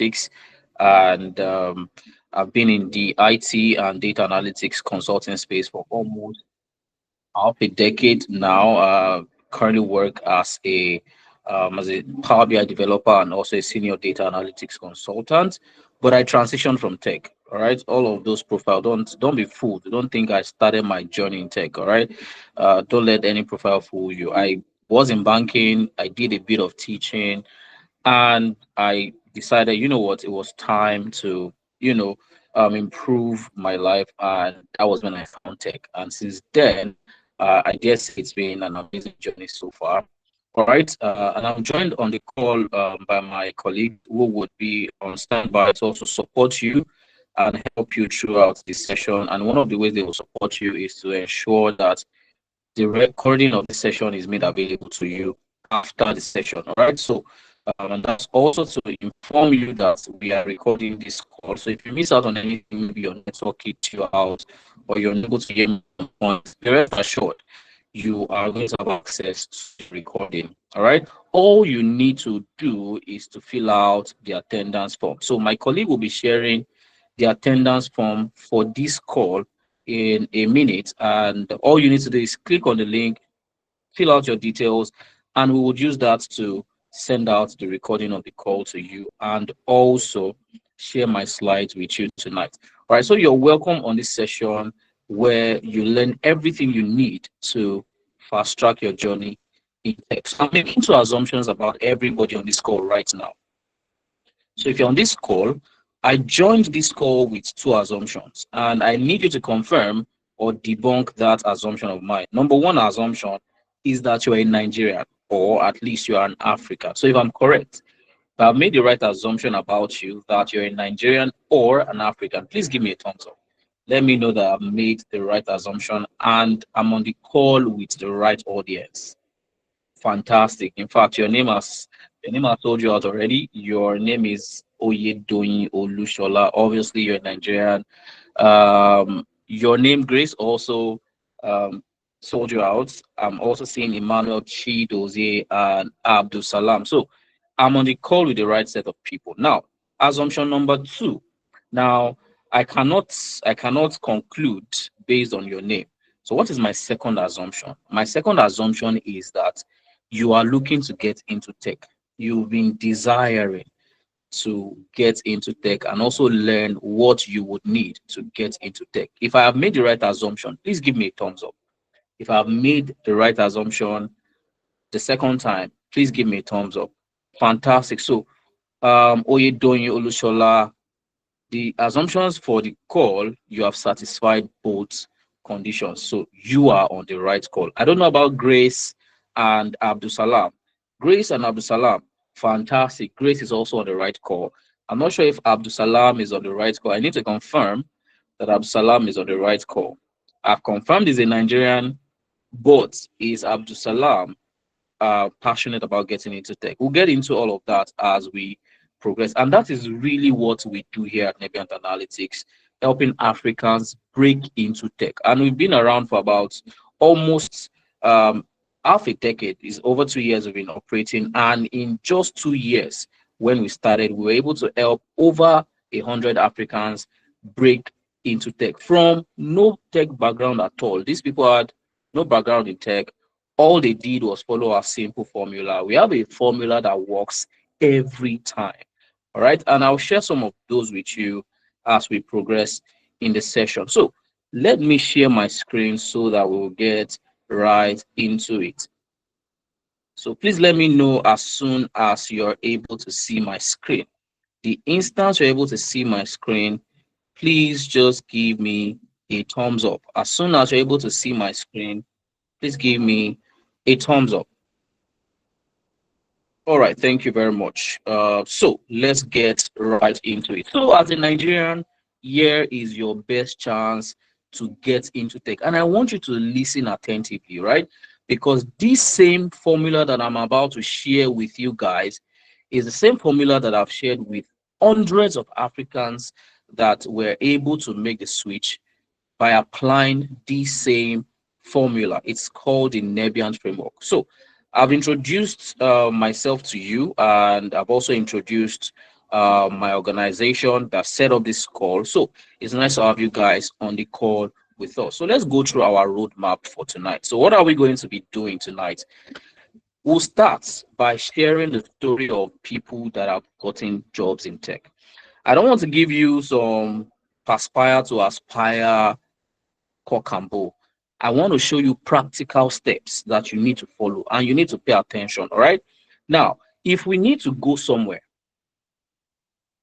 analytics, and I've been in the IT and data analytics consulting space for almost half a decade now. Currently work as a Power BI developer and also a senior data analytics consultant. But I transitioned from tech. All right, all of those profile, don't be fooled. Don't think I started my journey in tech. All right, don't let any profile fool you. I was in banking. I did a bit of teaching, and I decided, you know what, it was time to, improve my life, and that was when I found tech. And since then, I dare say it's been an amazing journey so far. All right, and I'm joined on the call by my colleague who would be on standby to also support you and help you throughout this session. And one of the ways they will support you is to ensure that the recording of the session is made available to you after the session. All right. So, and that's also to inform you that we are recording this call. So, if you miss out on anything, maybe your network kicked you out or you're unable to hear my points, be rest assured you are going to have access to the recording. All right. All you need to do is to fill out the attendance form. So, my colleague will be sharing the attendance form for this call in a minute, and all you need to do is click on the link, fill out your details, and we would use that to send out the recording of the call to you and also share my slides with you tonight. All right, so you're welcome on this session where you learn everything you need to fast track your journey in tech. So I'm making two assumptions about everybody on this call right now. So if you're on this call, I joined this call with two assumptions, and I need you to confirm or debunk that assumption of mine. Number one assumption is that you're a Nigerian, or at least you're an African. So if I'm correct, if I've made the right assumption about you that you're a Nigerian or an African, please give me a thumbs up. Let me know that I've made the right assumption and I'm on the call with the right audience. Fantastic. In fact, your name has told you out already. Your name is Oyedoyin Olushola. Obviously, you're Nigerian. Your name, Grace, also sold you out. I'm also seeing Emmanuel Chidozie and Abdul Salam. So I'm on the call with the right set of people. Now, assumption number two. Now, I cannot conclude based on your name. So what is my second assumption? My second assumption is that you are looking to get into tech. You've been desiring to get into tech and also learn what you would need to get into tech. If I have made the right assumption, please give me a thumbs up. If I have made the right assumption the second time, please give me a thumbs up. Fantastic. So, Oyedoyin Olushola, the assumptions for the call, you have satisfied both conditions. So you are on the right call. I don't know about Grace and Abdul Salam. Grace and Abdul Salam, fantastic. Grace is also on the right call. I'm not sure if Abdul Salam is on the right call. I need to confirm that Abdul Salam is on the right call. I've confirmed he's a Nigerian, but is Abdul Salam passionate about getting into tech? We'll get into all of that as we progress. And that is really what we do here at Nebiant Analytics, helping Africans break into tech. And we've been around for about almost half a decade. Is over 2 years we've been operating. And in just 2 years, when we started, we were able to help over 100 Africans break into tech from no tech background at all. These people had no background in tech. All they did was follow a simple formula. We have a formula that works every time. All right. And I'll share some of those with you as we progress in the session. So let me share my screen so that we'll get right into it. So please let me know as soon as you're able to see my screen. The instant you're able to see my screen, please just give me a thumbs up. As soon as you're able to see my screen, please give me a thumbs up. All right, thank you very much. So let's get right into it. So as a Nigerian, here is your best chance to get into tech. And I want you to listen attentively, right? Because this same formula that I'm about to share with you guys is the same formula that I've shared with hundreds of Africans that were able to make the switch by applying the same formula. It's called the Nebian framework. So I've introduced myself to you, and I've also introduced my organization that set up this call. So it's nice to have you guys on the call with us. So let's go through our roadmap for tonight. So what are we going to be doing tonight? We'll start by sharing the story of people that have gotten jobs in tech. I don't want to give you some perspire to aspire cock and bull. I want to show you practical steps that you need to follow and you need to pay attention. All right. Now, if we need to go somewhere,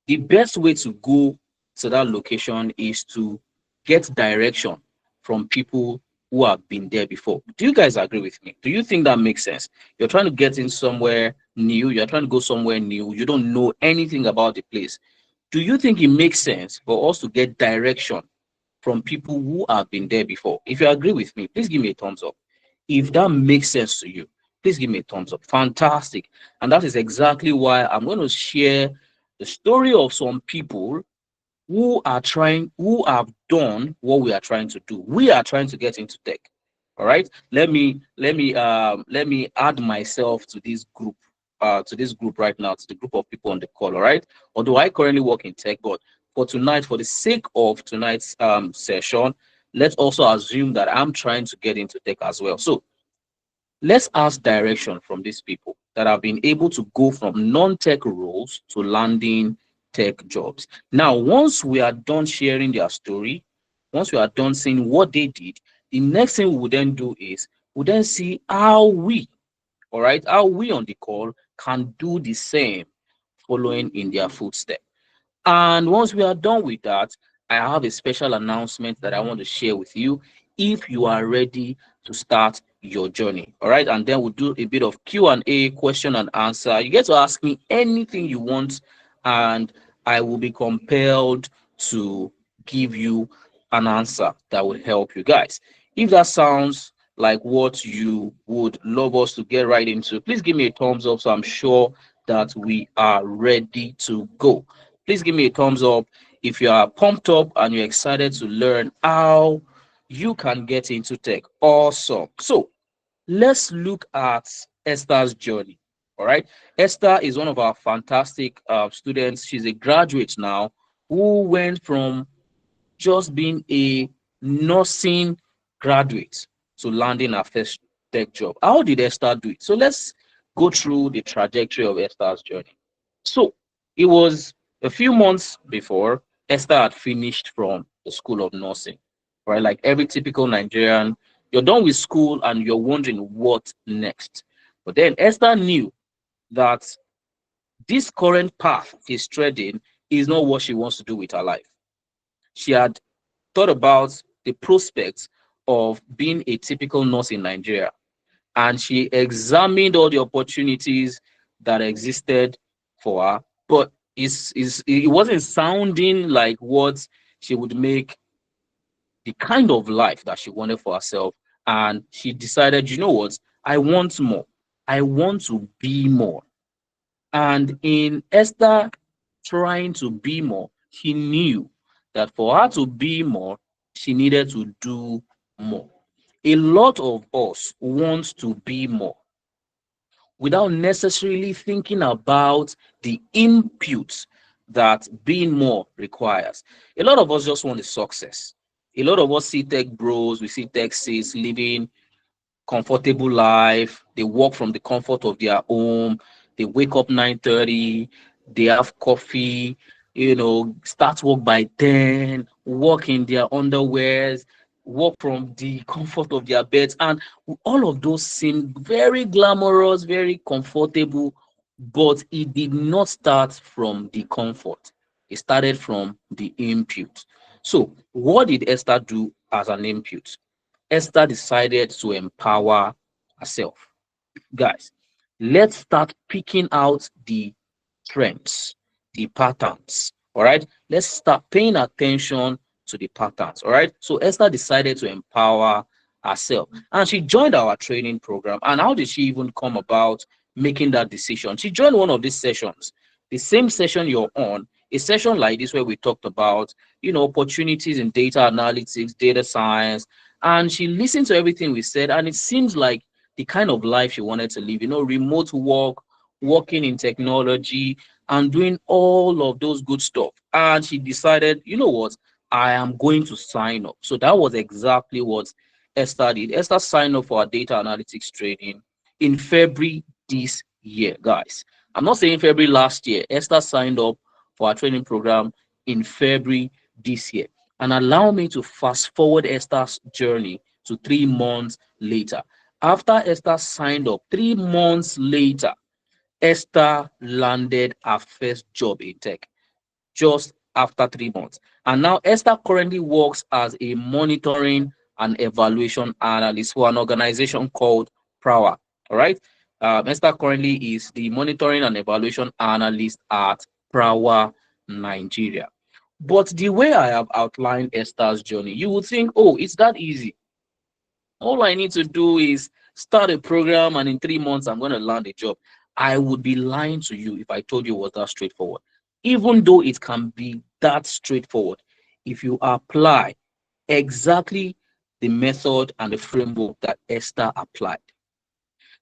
the best way to go to that location is to get direction from people who have been there before. Do you guys agree with me? Do you think that makes sense? You're trying to get in somewhere new, you're trying to go somewhere new, you don't know anything about the place. Do you think it makes sense for us to get direction from people who have been there before? If you agree with me, please give me a thumbs up. If that makes sense to you, please give me a thumbs up. Fantastic. And that is exactly why I'm going to share the story of some people who have done what we are trying to do. We are trying to get into tech. All right. Let me add myself to this group right now, to the group of people on the call. All right. Although I currently work in tech, but for tonight, for the sake of tonight's session, let's also assume that I'm trying to get into tech as well. So let's ask direction from these people that have been able to go from non-tech roles to landing tech jobs. Now, once we are done sharing their story, once we are done seeing what they did, the next thing we will then do is we'll then see how we, all right, how we on the call can do the same following in their footsteps. And once we are done with that, I have a special announcement that I want to share with you if you are ready to start your journey. All right. And then we'll do a bit of Q&A, question and answer. You get to ask me anything you want, and I will be compelled to give you an answer that will help you guys. If that sounds like what you would love us to get right into, please give me a thumbs up so I'm sure that we are ready to go. Please give me a thumbs up if you are pumped up and you're excited to learn how you can get into tech. Awesome. So let's look at Esther's journey. All right. Esther is one of our fantastic students. She's a graduate now who went from just being a nursing graduate to landing her first tech job. How did Esther do it? So let's go through the trajectory of Esther's journey. So it was a few months before Esther had finished from the School of Nursing, right? Like every typical Nigerian, you're done with school and you're wondering what next. But then Esther knew that this current path she's treading is not what she wants to do with her life. She had thought about the prospects of being a typical nurse in Nigeria, and she examined all the opportunities that existed for her, but it wasn't sounding like what she would make the kind of life that she wanted for herself. And she decided, you know what, I want more. I want to be more. And in Esther trying to be more, she knew that for her to be more, she needed to do more. A lot of us want to be more without necessarily thinking about the inputs that being more requires. A lot of us just want the success. A lot of us see tech bros, we see tech sis living comfortable life. They work from the comfort of their home. They wake up 9:30. They have coffee. Start work by 10. Work in their underwears. Work from the comfort of their beds, and all of those seem very glamorous, very comfortable. But it did not start from the comfort. It started from the input. So, what did Esther do as an input? Esther decided to empower herself. Guys, let's start picking out the trends, the patterns. All right, let's start paying attention to the patterns. All right, so Esther decided to empower herself and she joined our training program. And how did she even come about making that decision? She joined one of these sessions, the same session you're on, a session like this where we talked about opportunities in data analytics, data science, and she listened to everything we said, and it seems like the kind of life she wanted to live, remote work, working in technology, and doing all of those good stuff. And she decided, you know what, I am going to sign up. So that was exactly what Esther did. Esther signed up for our data analytics training in February this year, guys. I'm not saying February last year. Esther signed up for our training program in February this year. And allow me to fast forward Esther's journey to 3 months later. After Esther signed up, 3 months later, Esther landed her first job in tech just after 3 months. And now Esther currently works as a monitoring and evaluation analyst for an organization called Prower. All right. Esther currently is the monitoring and evaluation analyst at Prower, Nigeria. But the way I have outlined Esther's journey, you would think, oh, it's that easy. All I need to do is start a program, and in 3 months, I'm going to land a job. I would be lying to you if I told you it was that straightforward. Even though it can be that straightforward, if you apply exactly the method and the framework that Esther applied.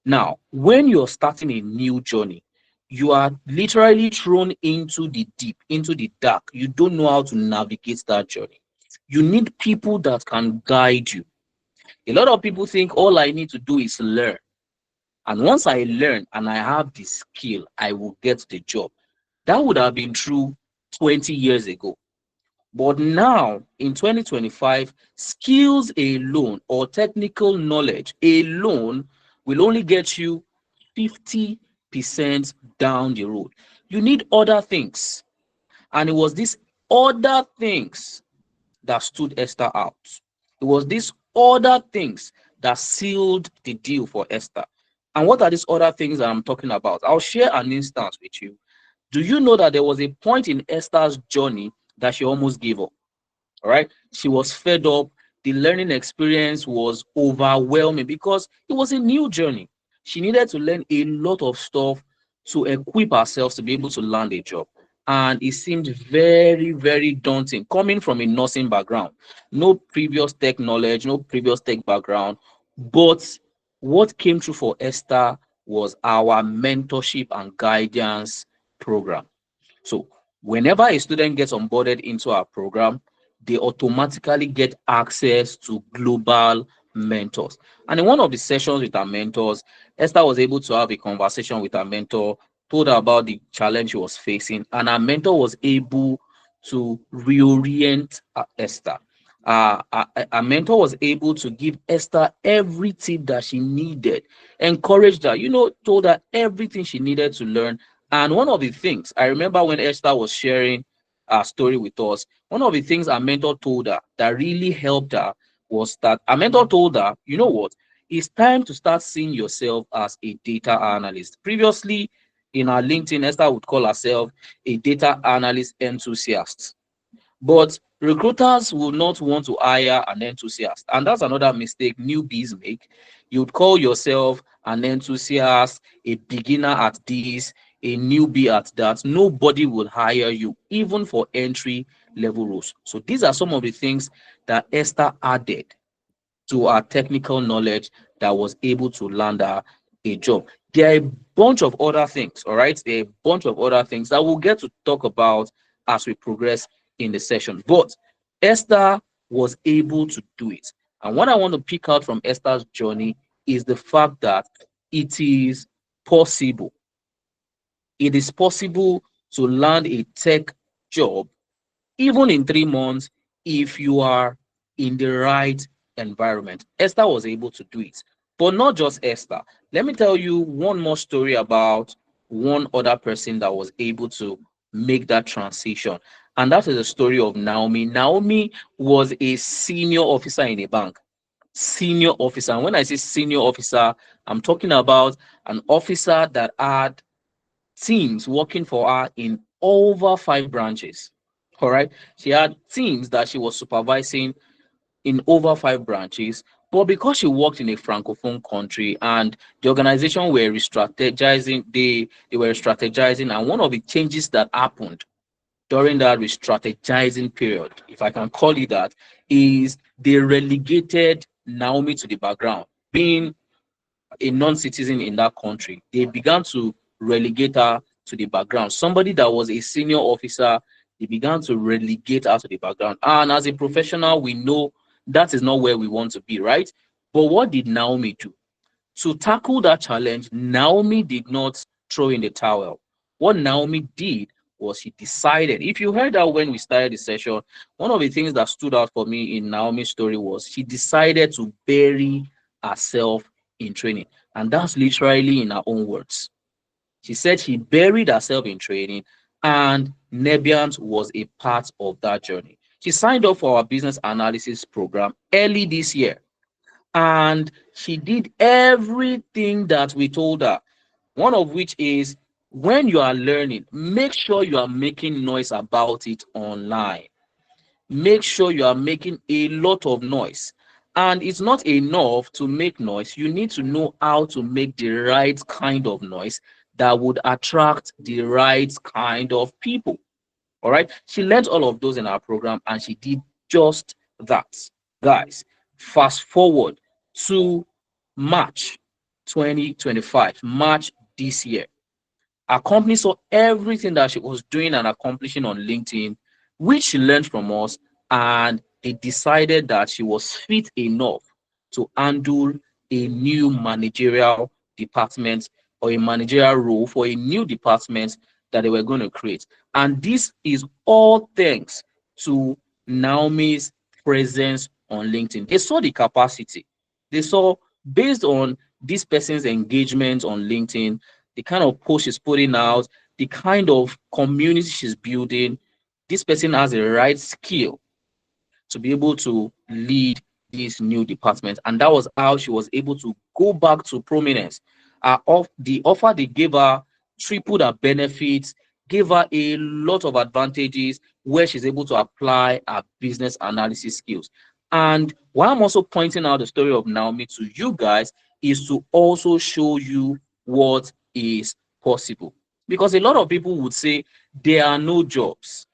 Now, when you're starting a new journey, you are literally thrown into the deep, into the dark. You don't know how to navigate that journey. You need people that can guide you. A lot of people think all I need to do is learn. And once I learn and I have the skill, I will get the job. That would have been true 20 years ago. But now in 2025, skills alone or technical knowledge alone will only get you 50% down the road. You need other things. And it was these other things that stood Esther out. It was these other things that sealed the deal for Esther. And what are these other things that I'm talking about? I'll share an instance with you. Do you know that there was a point in Esther's journey that she almost gave up? All right. She was fed up. The learning experience was overwhelming because it was a new journey. She needed to learn a lot of stuff to equip herself to be able to land a job. And it seemed very, very daunting coming from a nursing background. No previous tech knowledge, no previous tech background. But what came through for Esther was our mentorship and guidance program. So whenever a student gets onboarded into our program, they automatically get access to global mentors. And in one of the sessions with our mentors, Esther was able to have a conversation with her mentor, told her about the challenge she was facing, and our mentor was able to reorient Esther. Our mentor was able to give Esther every tip that she needed, encouraged her, told her everything she needed to learn. And one of the things I remember when Esther was sharing her story with us, one of the things our mentor told her that really helped her was that our mentor told her, you know what, it's time to start seeing yourself as a data analyst. Previously, in our LinkedIn, Esther would call herself a data analyst enthusiast. But recruiters will not want to hire an enthusiast. And that's another mistake newbies make. You'd call yourself an enthusiast, a beginner at this, a newbie at that. Nobody will hire you, even for entry level roles. So these are some of the things that Esther added to our technical knowledge that was able to land her a job. There are a bunch of other things, all right? There are a bunch of other things that we'll get to talk about as we progress in the session. But Esther was able to do it. And what I want to pick out from Esther's journey is the fact that it is possible. It is possible to land a tech job even in 3 months if you are in the right environment. Esther was able to do it. But not just Esther. Let me tell you one more story about one other person that was able to make that transition. And that is the story of Naomi. Naomi was a senior officer in a bank. Senior officer. And when I say senior officer, I'm talking about an officer that had teams working for her in over 5 branches. All right. She had teams that she was supervising in over 5 branches. But because she worked in a francophone country and the organization were re-strategizing, they were strategizing, and one of the changes that happened during that re-strategizing period, if I can call it that, is they relegated Naomi to the background, being a non-citizen in that country. They began to relegate her to the background. Somebody that was a senior officer, they began to relegate her to the background. And as a professional, we know that is not where we want to be, right? But what did Naomi do? To tackle that challenge, Naomi did not throw in the towel. What Naomi did was she decided. If you heard that when we started the session, one of the things that stood out for me in Naomi's story was she decided to bury herself in training. And that's literally in her own words. She said she buried herself in training, and Nebiant was a part of that journey. She signed up for our business analysis program early this year, and she did everything that we told her. One of which is, when you are learning, make sure you are making noise about it online. Make sure you are making a lot of noise. And it's not enough to make noise. You need to know how to make the right kind of noise that would attract the right kind of people. All right. She learned all of those in our program, and she did just that. Guys, fast forward to March 2025, March this year. Our company saw everything that she was doing and accomplishing on LinkedIn, which she learned from us, and they decided that she was fit enough to handle a new managerial department, or a managerial role for a new department that they were going to create. And this is all thanks to Naomi's presence on LinkedIn. They saw the capacity. They saw, based on this person's engagement on LinkedIn, the kind of post she's putting out, the kind of community she's building, this person has the right skill to be able to lead this new department. And that was how she was able to go back to prominence. The offer they gave her tripled her benefits, gave her a lot of advantages where she's able to apply her business analysis skills. And why I'm also pointing out the story of Naomi to you guys is to also show you what is possible. Because a lot of people would say there are no jobs.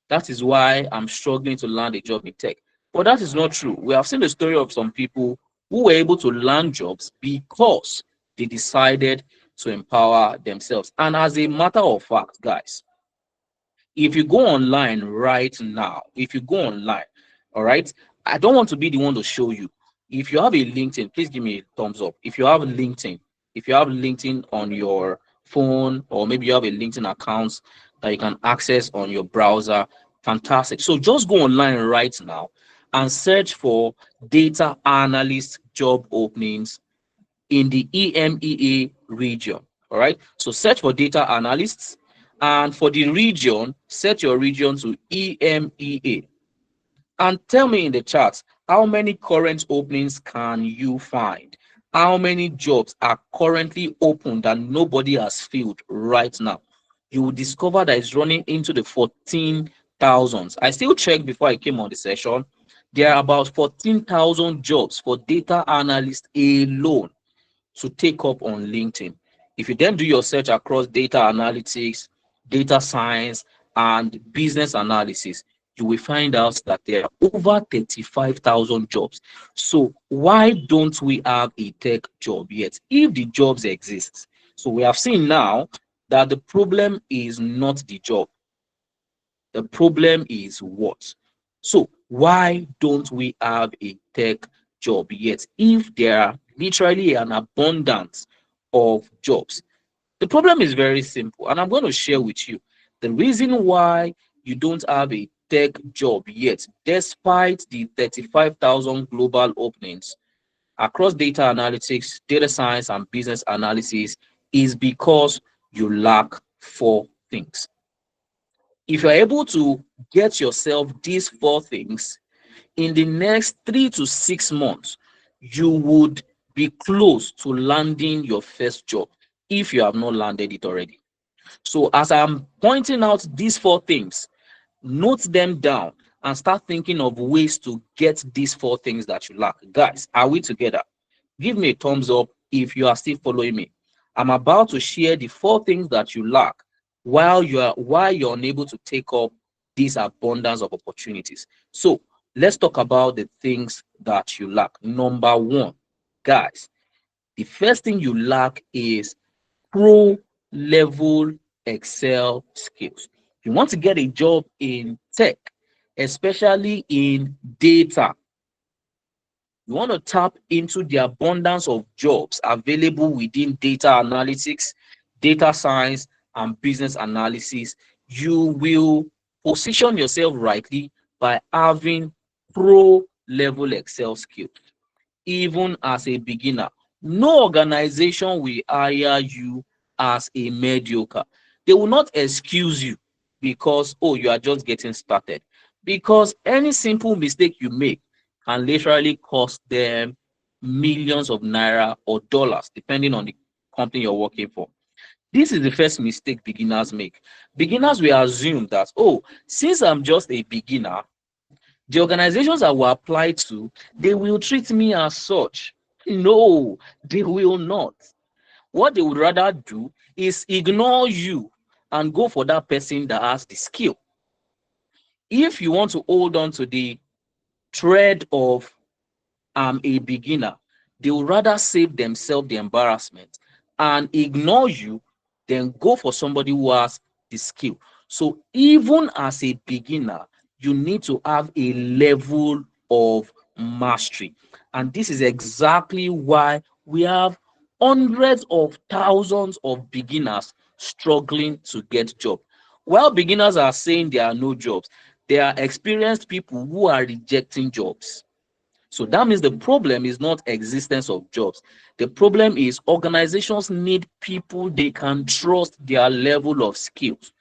That is why I'm struggling to land a job in tech. But that is not true. We have seen the story of some people who were able to land jobs because they decided to empower themselves. And as a matter of fact, guys, if you go online right now, if you go online, all right, I don't want to be the one to show you. If you have a LinkedIn, please give me a thumbs up. If you have LinkedIn on your phone, or maybe you have a LinkedIn account that you can access on your browser, fantastic. So just go online right now and search for data analyst job openings in the EMEA region. All right. So search for data analysts, and for the region, set your region to EMEA. And tell me in the chat, how many current openings can you find? How many jobs are currently open that nobody has filled right now? You will discover that it's running into the 14,000s. I still checked before I came on the session. There are about 14,000 jobs for data analysts alone to take up on LinkedIn. If you then do your search across data analytics, data science, and business analysis, you will find out that there are over 35,000 jobs. So why don't we have a tech job yet, if the jobs exist? So we have seen now that the problem is not the job. The problem is what? So why don't we have a tech job yet, if there are literally an abundance of jobs? The problem is very simple, and I'm going to share with you the reason why you don't have a tech job yet, despite the 35,000 global openings across data analytics, data science, and business analysis, is because you lack four things. If you're able to get yourself these four things in the next 3 to 6 months, you would be close to landing your first job if you have not landed it already. So, as I'm pointing out these four things, note them down and start thinking of ways to get these four things that you lack. Guys, are we together? Give me a thumbs up if you are still following me. I'm about to share the four things that you lack while you're unable to take up this abundance of opportunities. So let's talk about the things that you lack. Number one, guys, the first thing you lack is prolific level Excel skills. You want to get a job in tech, especially in data. You want to tap into the abundance of jobs available within data analytics, data science, and business analysis. You will position yourself rightly by having pro level Excel skills even as a beginner. No organization will hire you as a mediocre. They will not excuse you because, oh, you are just getting started. Because any simple mistake you make can literally cost them millions of naira or dollars, depending on the company you're working for. This is the first mistake beginners make. Beginners will assume that, oh, since I'm just a beginner, the organizations I will apply to, they will treat me as such. No, they will not. What they would rather do is ignore you and go for that person that has the skill. If you want to hold on to the thread of I'm a beginner, they would rather save themselves the embarrassment and ignore you than go for somebody who has the skill. So even as a beginner, you need to have a level of mastery. And this is exactly why we have hundreds of thousands of beginners struggling to get job. While beginners are saying there are no jobs, there are experienced people who are rejecting jobs. So that means the problem is not existence of jobs. The problem is organizations need people they can trust their level of skills.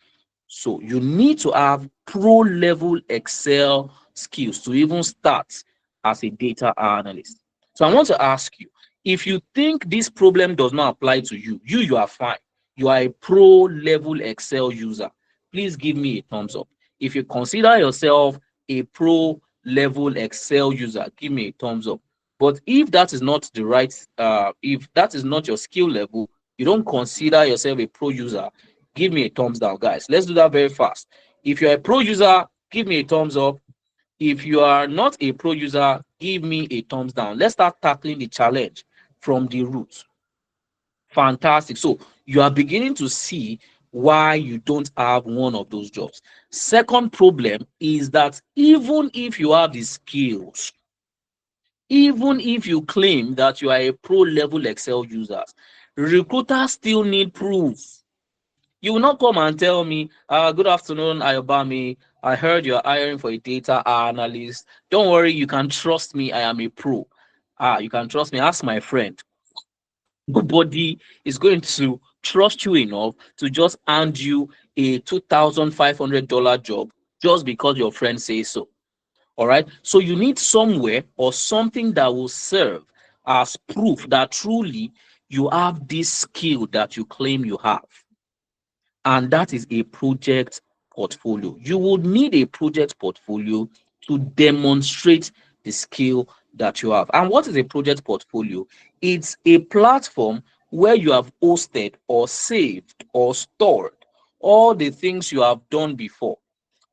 So you need to have pro level Excel skills to even start as a data analyst. So I want to ask you, if you think this problem does not apply to you, you are fine. You are a pro level Excel user. Please give me a thumbs up. If you consider yourself a pro level Excel user, give me a thumbs up. But if that is not the right, if that is not your skill level, you don't consider yourself a pro user, give me a thumbs down, guys. Let's do that very fast. If you're a pro user, give me a thumbs up. If you are not a pro user, give me a thumbs down. Let's start tackling the challenge from the root. Fantastic. So you are beginning to see why you don't have one of those jobs. Second problem is that even if you have the skills, even if you claim that you are a pro level Excel user, recruiters still need proof. You will not come and tell me, good afternoon, Ayobami. I heard you're hiring for a data analyst. Don't worry, you can trust me. I am a pro. You can trust me. Ask my friend. Nobody is going to trust you enough to just hand you a $2,500 job just because your friend says so. All right. So you need somewhere or something that will serve as proof that truly you have this skill that you claim you have, and that is a project portfolio. You would need a project portfolio to demonstrate the skill that you have. And what is a project portfolio? It's a platform where you have hosted or saved or stored all the things you have done before,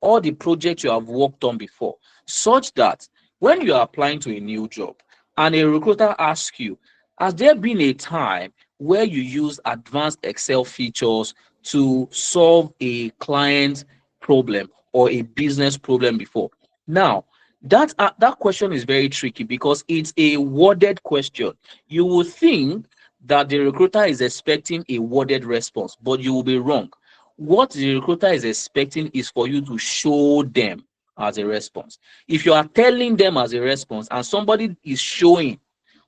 all the projects you have worked on before, such that when you are applying to a new job and a recruiter asks you, has there been a time where you use advanced Excel features to solve a client problem or a business problem before? Now, that question is very tricky because it's a worded question. You will think that the recruiter is expecting a worded response, but you will be wrong. What the recruiter is expecting is for you to show them as a response. If you are telling them as a response and somebody is showing,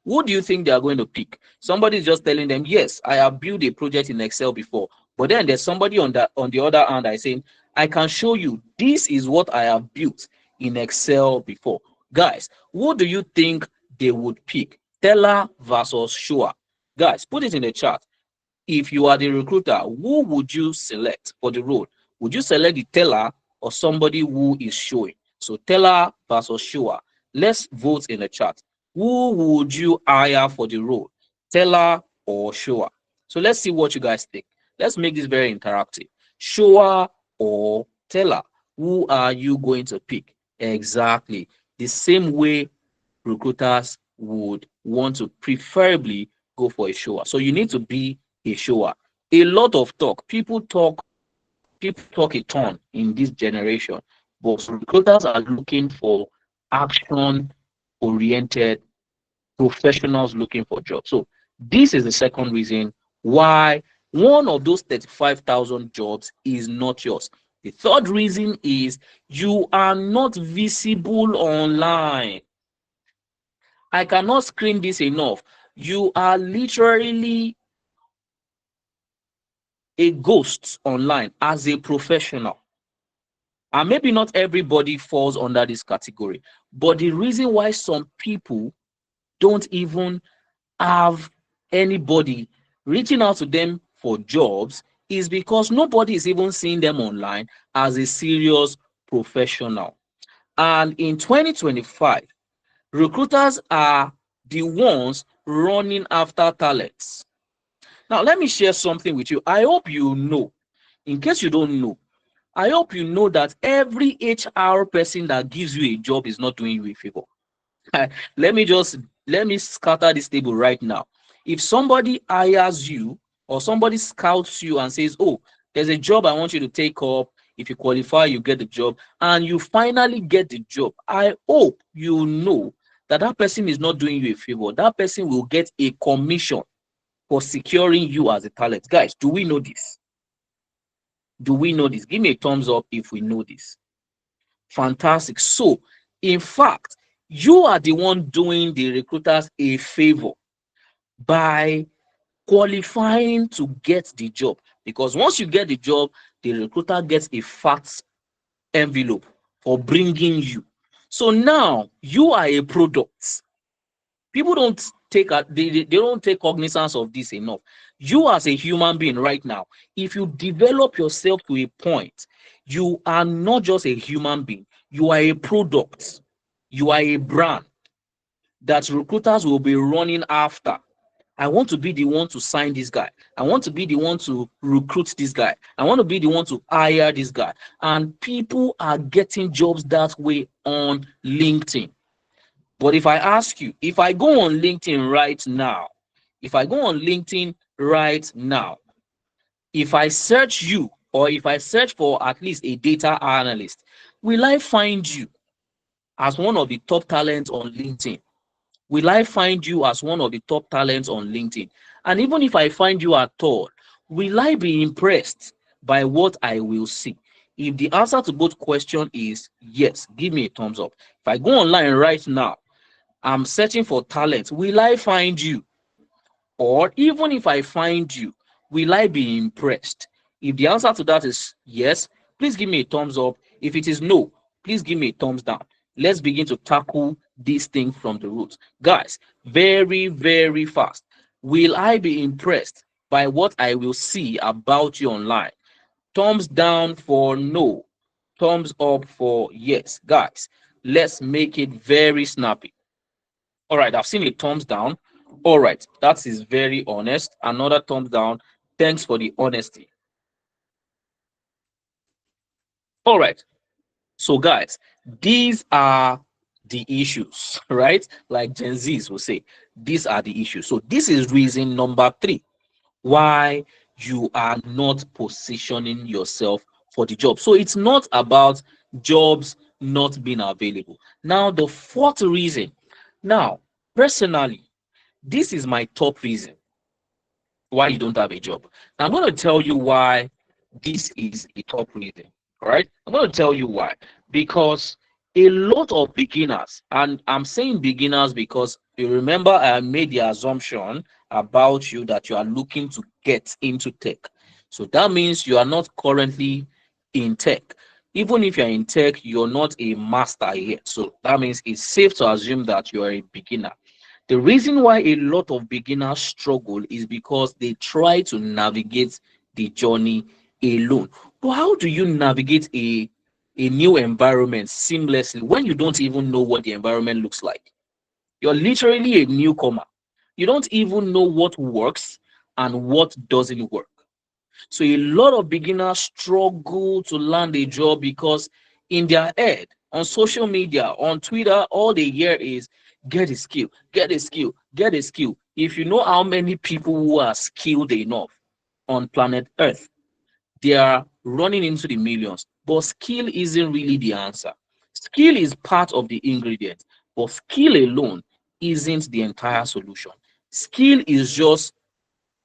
who do you think they are going to pick? Somebody is just telling them, yes, I have built a project in Excel before. But then there's somebody on the other hand I saying, I can show you this is what I have built in Excel before. Guys, who do you think they would pick? Teller versus shower. Guys, put it in the chat. If you are the recruiter, who would you select for the role? Would you select the teller or somebody who is showing? So teller versus shower. Let's vote in the chat. Who would you hire for the role? Teller or shower? So let's see what you guys think. Let's make this very interactive. Shower or teller? Who are you going to pick? Exactly. The same way recruiters would want to preferably go for a shower. So you need to be a shower. A lot of talk. People talk a ton in this generation, but recruiters are looking for action oriented professionals looking for jobs. So this is the second reason why one of those 35,000 jobs is not yours. The third reason is you are not visible online. I cannot screen this enough. You are literally a ghost online as a professional. And maybe not everybody falls under this category, but the reason why some people don't even have anybody reaching out to them for jobs is because nobody is even seeing them online as a serious professional. And in 2025, recruiters are the ones running after talents. Now, let me share something with you. I hope you know, in case you don't know, I hope you know that every HR person that gives you a job is not doing you a favor. let me just let me scatter this table right now. If somebody hires you or somebody scouts you and says, oh, there's a job I want you to take up, if you qualify you get the job, and you finally get the job, I hope you know that that person is not doing you a favor. That person will get a commission for securing you as a talent. Guys, do we know this? Do we know this? Give me a thumbs up if we know this. Fantastic. So in fact, you are the one doing the recruiters a favor by qualifying to get the job, because once you get the job, the recruiter gets a fat envelope for bringing you. So now you are a product. People don't take they don't take cognizance of this enough. You as a human being right now, if you develop yourself to a point, you are not just a human being, you are a product, you are a brand that recruiters will be running after. I want to be the one to sign this guy. I want to be the one to recruit this guy. I want to be the one to hire this guy. And people are getting jobs that way on LinkedIn. But if I ask you, if I go on LinkedIn right now, if I go on LinkedIn right now, if I search you or if I search for at least a data analyst, will I find you as one of the top talents on LinkedIn? Will I find you as one of the top talents on LinkedIn? And even if I find you at all, will I be impressed by what I will see? If the answer to both questions is yes, give me a thumbs up. If I go online right now, I'm searching for talent, will I find you? Or even if I find you, will I be impressed? If the answer to that is yes, please give me a thumbs up. If it is no, please give me a thumbs down. Let's begin to tackle this thing from the roots. Guys, very, very fast. Will I be impressed by what I will see about you online? Thumbs down for no, thumbs up for yes. Guys, let's make it very snappy. All right, I've seen a thumbs down. All right, that is very honest. Another thumbs down. Thanks for the honesty. All right, so guys, these are the issues, right? Like Gen Zs will say, these are the issues. So this is reason number three why you are not positioning yourself for the job. So it's not about jobs not being available. Now, the fourth reason. Now, personally, this is my top reason why you don't have a job. Now, I'm going to tell you why this is a top reason. All right. I'm going to tell you why. Because a lot of beginners, and I'm saying beginners because you remember I made the assumption about you that you are looking to get into tech. So that means you are not currently in tech. Even if you're in tech, you're not a master yet. So that means it's safe to assume that you are a beginner. The reason why a lot of beginners struggle is because they try to navigate the journey alone. But how do you navigate a new environment seamlessly when you don't even know what the environment looks like? You're literally a newcomer. You don't even know what works and what doesn't work. So a lot of beginners struggle to land a job because in their head, on social media, on Twitter, all they hear is get a skill, get a skill, get a skill. If you know how many people who are skilled enough, on planet Earth. They are running into the millions, but skill isn't really the answer. Skill is part of the ingredient, but skill alone isn't the entire solution. Skill is just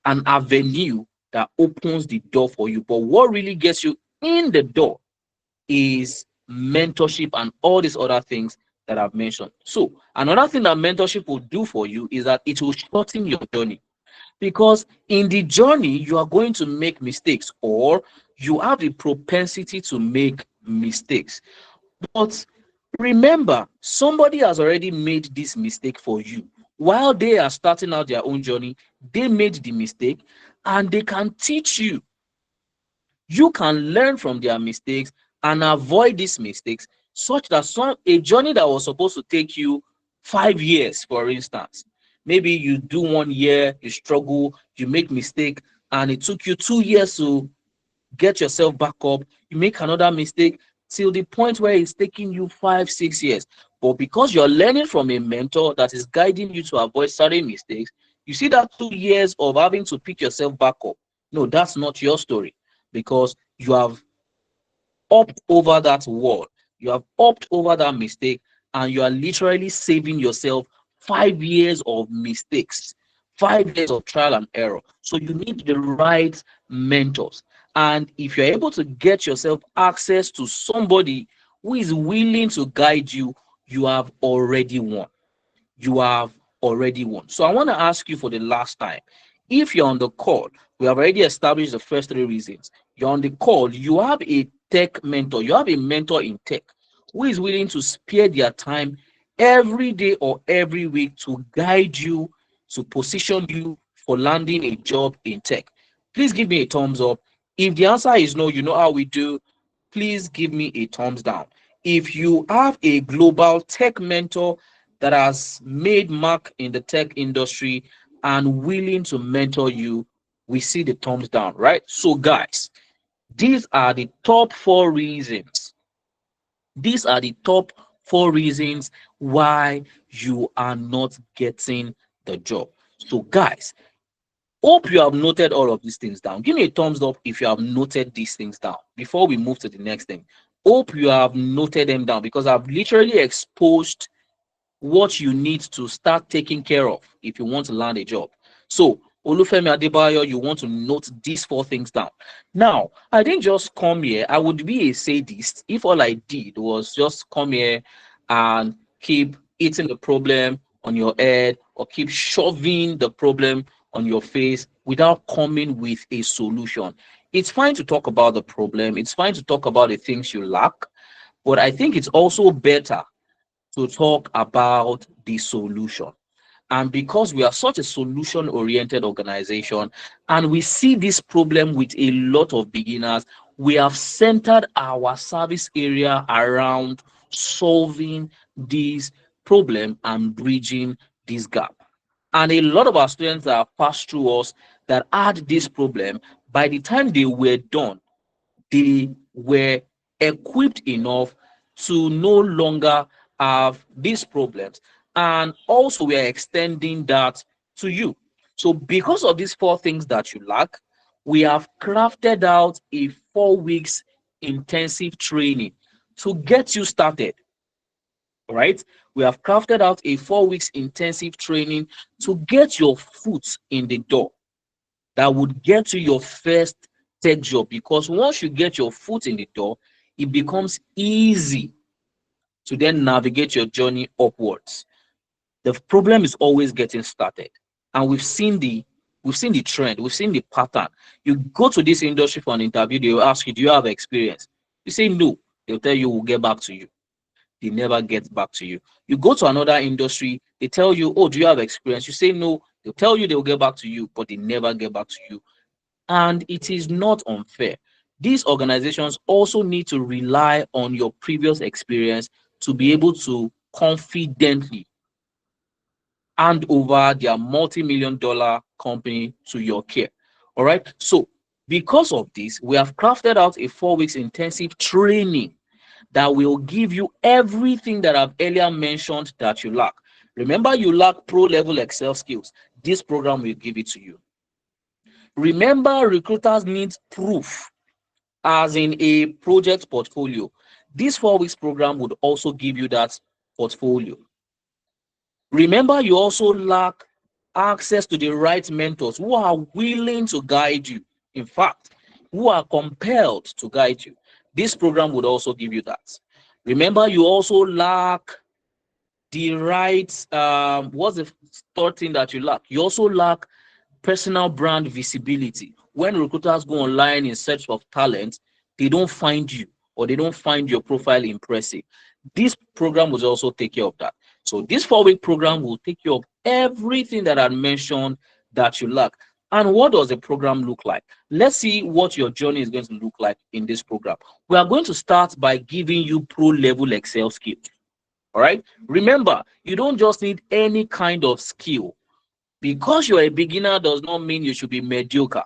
an avenue that opens the door for you, but what really gets you in the door is mentorship and all these other things that I've mentioned. So, another thing that mentorship will do for you is that it will shorten your journey, because in the journey you are going to make mistakes, or you have the propensity to make mistakes. But remember, somebody has already made this mistake for you. While they are starting out their own journey, they made the mistake and they can teach you. You can learn from their mistakes and avoid these mistakes, such that a journey that was supposed to take you 5 years, for instance, maybe you do 1 year, you struggle, you make mistake, and it took you 2 years to get yourself back up. You make another mistake till the point where it's taking you 5 6 years, but because you're learning from a mentor that is guiding you to avoid certain mistakes, you see that 2 years of having to pick yourself back up. No, that's not your story, because you have upped over that wall, you have upped over that mistake, and you are literally saving yourself 5 years of mistakes, 5 years of trial and error. So you need the right mentors. And if you're able to get yourself access to somebody who is willing to guide you, you have already won. You have already won. So I want to ask you for the last time. If you're on the call, we have already established the first three reasons. You're on the call, you have a tech mentor, you have a mentor in tech who is willing to spare their time every day or every week to guide you, to position you for landing a job in tech. Please give me a thumbs up. If the answer is no, you know how we do. Please give me a thumbs down. If you have a global tech mentor that has made mark in the tech industry and willing to mentor you, we see the thumbs down, right? So guys, these are the top four reasons. These are the top four reasons why you are not getting the job. So guys, hope you have noted all of these things down. Give me a thumbs up if you have noted these things down before we move to the next thing. Hope you have noted them down, because I've literally exposed what you need to start taking care of if you want to land a job. So, Olufemi Adebayo, you want to note these four things down. Now, I didn't just come here. I would be a sadist if all I did was just come here and keep eating the problem on your head, or keep shoving the problem on your face without coming with a solution. It's fine to talk about the problem. It's fine to talk about the things you lack, but I think it's also better to talk about the solution. And because we are such a solution oriented organization and we see this problem with a lot of beginners, we have centered our service area around solving this problem and bridging this gap. And a lot of our students that have passed through us that had this problem, by the time they were done, they were equipped enough to no longer have these problems. And also, we are extending that to you. So, because of these four things that you lack, we have crafted out a 4 weeks intensive training to get you started. Right? We have crafted out a 4 weeks intensive training to get your foot in the door, that would get you your first tech job. Because once you get your foot in the door, it becomes easy to then navigate your journey upwards. The problem is always getting started, and we've seen the trend, we've seen the pattern. You go to this industry for an interview, they will ask you, do you have experience? You say no, they'll tell you we'll get back to you. They never get back to you. You go to another industry, they tell you, oh, do you have experience? You say no, they'll tell you they'll get back to you, but they never get back to you. And it is not unfair. These organizations also need to rely on your previous experience to be able to confidently hand over their multi-million dollar company to your care. All right. So, because of this, we have crafted out a 4 weeks intensive training that will give you everything that I've earlier mentioned that you lack. Remember, you lack pro level Excel skills. This program will give it to you. Remember, recruiters need proof, as in a project portfolio. This 4 weeks program would also give you that portfolio. Remember, you also lack access to the right mentors who are willing to guide you. In fact, who are compelled to guide you. This program would also give you that. Remember, you also lack the right, what's the third thing that you lack? You also lack personal brand visibility. When recruiters go online in search of talent, they don't find you, or they don't find your profile impressive. This program will also take care of that. So this 4 week program will take care of everything that I mentioned that you lack. And what does the program look like? Let's see what your journey is going to look like in this program. We are going to start by giving you pro level Excel skills. All right. Remember, you don't just need any kind of skill. Because you're a beginner does not mean you should be mediocre.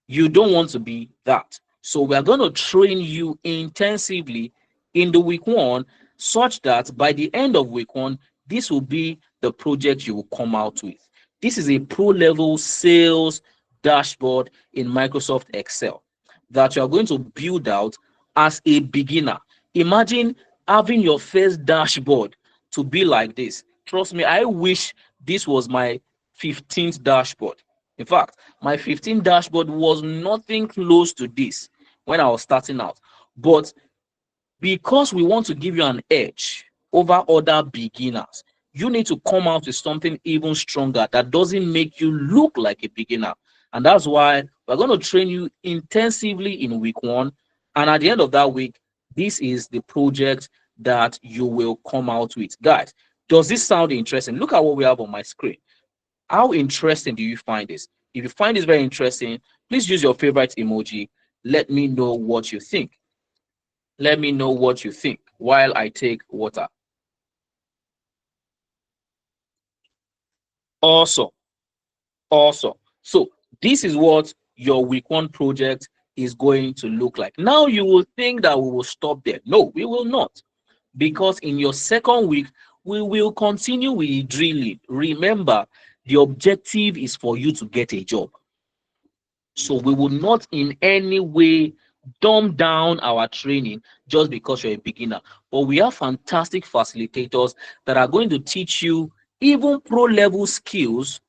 You don't want to be that. So we are going to train you intensively in the week 1, such that by the end of week 1, this will be the project you will come out with. This is a pro level sales dashboard in Microsoft Excel that you are going to build out as a beginner. Imagine having your first dashboard to be like this. Trust me, I wish this was my 15th dashboard. In fact, my 15th dashboard was nothing close to this when I was starting out. But because we want to give you an edge over other beginners, you need to come out with something even stronger that doesn't make you look like a beginner. And that's why we're going to train you intensively in week 1. And at the end of that week, this is the project that you will come out with. Guys, does this sound interesting? Look at what we have on my screen. How interesting do you find this? If you find this very interesting, please use your favorite emoji. Let me know what you think. Let me know what you think while I take water. Awesome. Awesome. So this is what your week 1 project is going to look like. Now you will think that we will stop there. No, we will not. Because in your second week, we will continue with drilling. Remember, the objective is for you to get a job. So we will not in any way dumb down our training just because you're a beginner. But we have fantastic facilitators that are going to teach you even pro level skills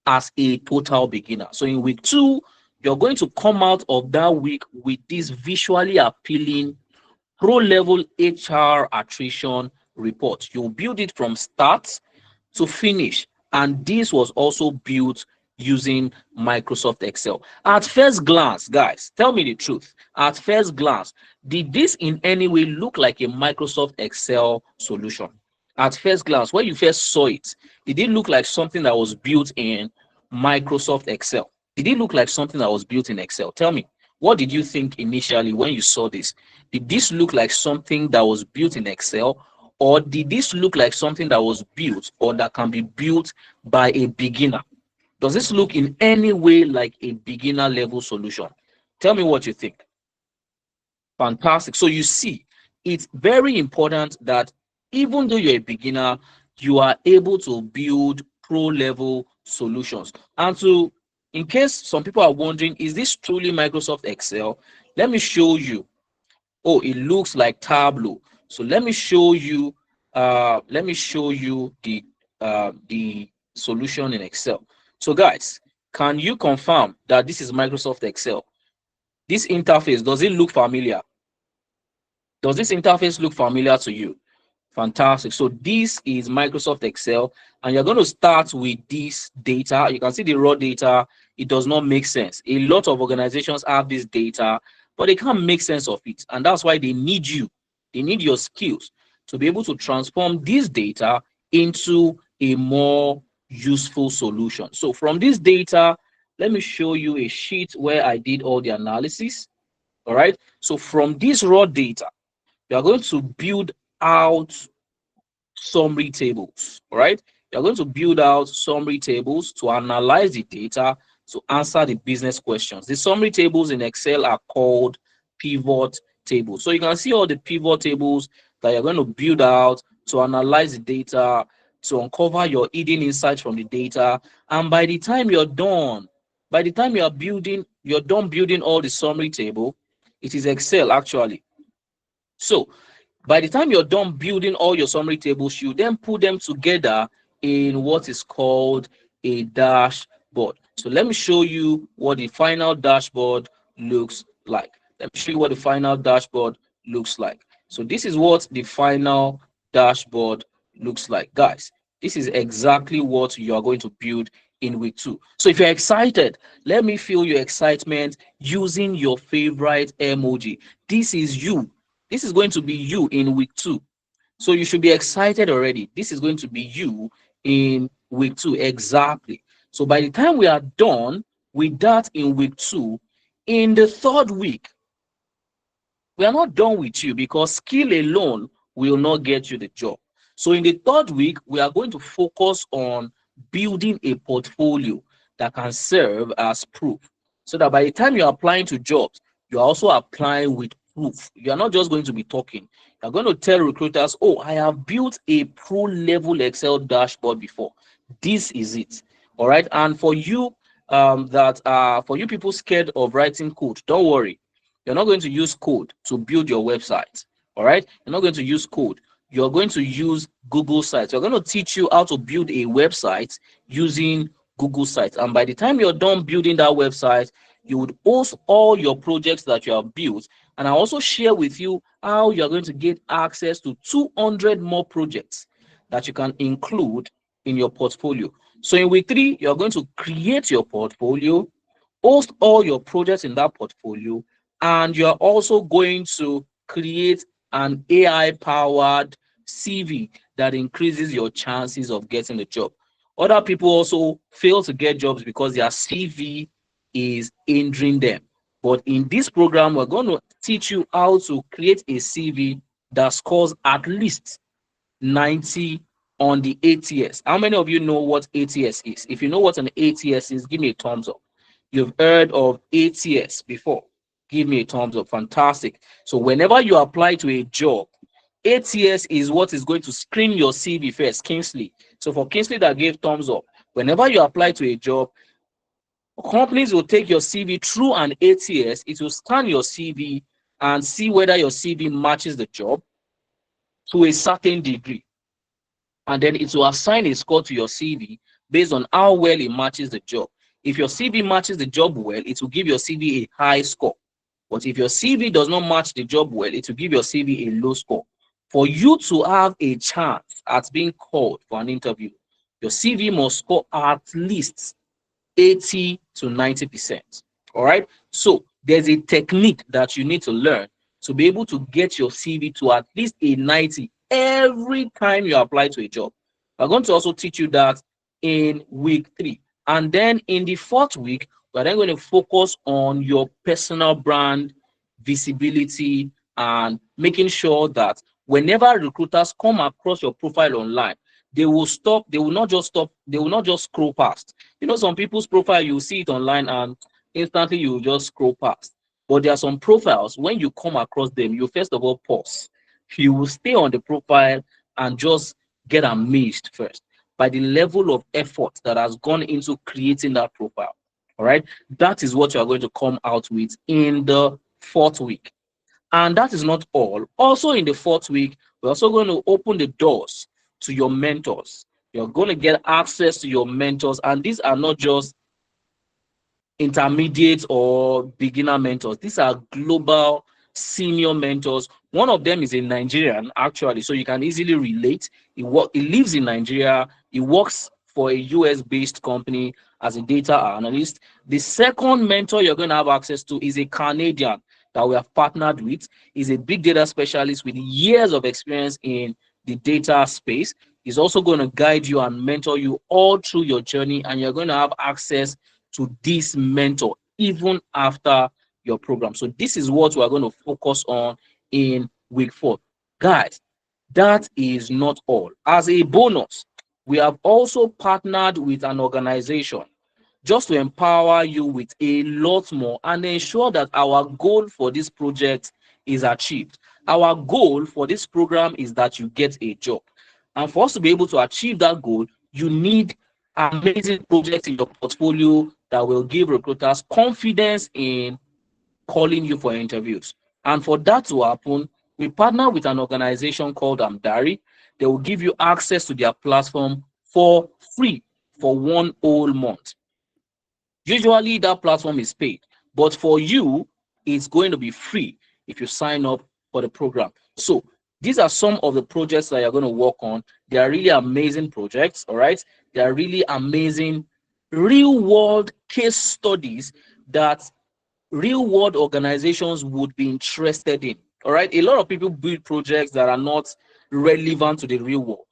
as a total beginner. So in week 2, you're going to come out of that week with this visually appealing pro level HR attrition report. You'll build it from start to finish. And this was also built using Microsoft Excel. At first glance, guys, tell me the truth. At first glance, did this in any way look like a Microsoft Excel solution? At first glance, when you first saw it, did it look like something that was built in Microsoft Excel? Did it look like something that was built in Excel? Tell me, what did you think initially when you saw this? Did this look like something that was built in Excel, or did this look like something that was built or that can be built by a beginner? Does this look in any way like a beginner level solution? Tell me what you think. Fantastic. So you see, it's very important that even though you're a beginner, you are able to build pro level solutions. And so, in case some people are wondering, is this truly Microsoft Excel? Let me show you. Oh, it looks like Tableau. So let me show you. The solution in Excel. So guys, can you confirm that this is Microsoft Excel? This interface, does it look familiar? Does this interface look familiar to you? Fantastic. So this is Microsoft Excel, and you're going to start with this data. You can see the raw data. It does not make sense. A lot of organizations have this data, but they can't make sense of it. And that's why they need you. They need your skills to be able to transform this data into a more useful solution. So from this data, let me show you a sheet where I did all the analysis. All right. So from this raw data, you are going to build out summary tables. All right. You're going to build out summary tables to analyze the data to answer the business questions. The summary tables in Excel are called pivot tables. So you can see all the pivot tables that you're going to build out to analyze the data, to uncover your hidden insights from the data. And by the time you're done, By the time you're done building all the summary table, it is Excel actually. So by the time you're done building all your summary tables, you then put them together in what is called a dashboard. So let me show you what the final dashboard looks like. Let me show you what the final dashboard looks like. So this is what the final dashboard looks like. Guys, this is exactly what you are going to build in week 2. So if you're excited, let me feel your excitement using your favorite emoji. This is you. This is going to be you in week 2. So you should be excited already. This is going to be you in week 2. Exactly. So by the time we are done with that in week 2, in the 3rd week, we are not done with you because skill alone will not get you the job. So in the 3rd week, we are going to focus on building a portfolio that can serve as proof. So that by the time you're applying to jobs, you're also applying with proof. You're not just going to be talking. You're going to tell recruiters, oh, I have built a pro level Excel dashboard before. This is it. All right. And for you, for you people scared of writing code, don't worry. You're not going to use code to build your website. All right. You're not going to use code. You're going to use Google Sites. We're going to teach you how to build a website using Google Sites. And by the time you're done building that website, you would host all your projects that you have built. And I also share with you how you're going to get access to 200 more projects that you can include in your portfolio. So in week 3, you're going to create your portfolio, host all your projects in that portfolio, and you're also going to create an AI powered CV that increases your chances of getting the job. Other people also fail to get jobs because their CV is hindering them. But in this program, we're going to teach you how to create a CV that scores at least 90 on the ATS. How many of you know what ATS is? If you know what an ATS is, give me a thumbs up. You've heard of ATS before. Give me a thumbs up. Fantastic. So whenever you apply to a job, ATS is what is going to screen your CV first, Kingsley. So for Kingsley that gave thumbs up, whenever you apply to a job, companies will take your CV through an ATS. It will scan your CV and see whether your CV matches the job to a certain degree. And then it will assign a score to your CV based on how well it matches the job. If your CV matches the job well, it will give your CV a high score. But if your CV does not match the job well, it will give your CV a low score. For you to have a chance at being called for an interview, your CV must score at least 80 to 90%. All right. So there's a technique that you need to learn to be able to get your CV to at least a 90 every time you apply to a job. We're going to also teach you that in week 3. And then in the 4th week, we're then going to focus on your personal brand visibility and making sure that whenever recruiters come across your profile online, they will stop, they will not just stop, they will not just scroll past. You know, some people's profile, you see it online and instantly you just scroll past. But there are some profiles, when you come across them, you first of all pause. You will stay on the profile and just get amazed first by the level of effort that has gone into creating that profile. All right. That is what you are going to come out with in the 4th week. And that is not all. Also, in the 4th week, we're also going to open the doors to your mentors. You're going to get access to your mentors, and these are not just intermediate or beginner mentors. These are global senior mentors. One of them is a Nigerian, actually, so you can easily relate. He lives in Nigeria. He works for a US-based company as a data analyst. The second mentor you're going to have access to is a Canadian that we have partnered with. He's a big data specialist with years of experience in the data space. He's also going to guide you and mentor you all through your journey, and you're going to have access to this mentor even after your program. So this is what we're going to focus on in week 4. Guys, that is not all. As a bonus, we have also partnered with an organization just to empower you with a lot more and ensure that our goal for this project is achieved. Our goal for this program is that you get a job. And for us to be able to achieve that goal, you need amazing projects in your portfolio that will give recruiters confidence in calling you for interviews. And for that to happen, we partner with an organization called Amdari. They will give you access to their platform for free for 1 whole month. Usually that platform is paid, but for you, it's going to be free if you sign up for the program. So these are some of the projects that you're going to work on. They are really amazing projects, all right? They are really amazing real world case studies that real world organizations would be interested in. All right. A lot of people build projects that are not relevant to the real world.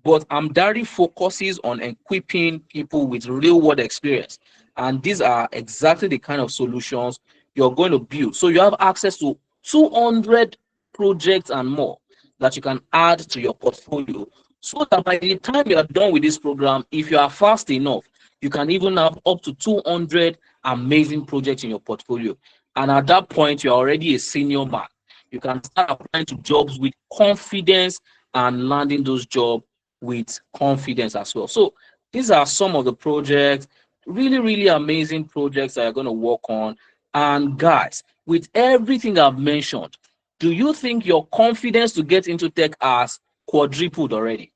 But Amdari focuses on equipping people with real world experience. And these are exactly the kind of solutions you're going to build. So you have access to 200 projects and more that you can add to your portfolio. So that by the time you are done with this program, if you are fast enough, you can even have up to 200 amazing projects in your portfolio. And at that point, you're already a senior man. You can start applying to jobs with confidence and landing those jobs with confidence as well. So these are some of the projects, really, really amazing projects that you're going to work on. And guys, with everything I've mentioned, do you think your confidence to get into tech has quadrupled already?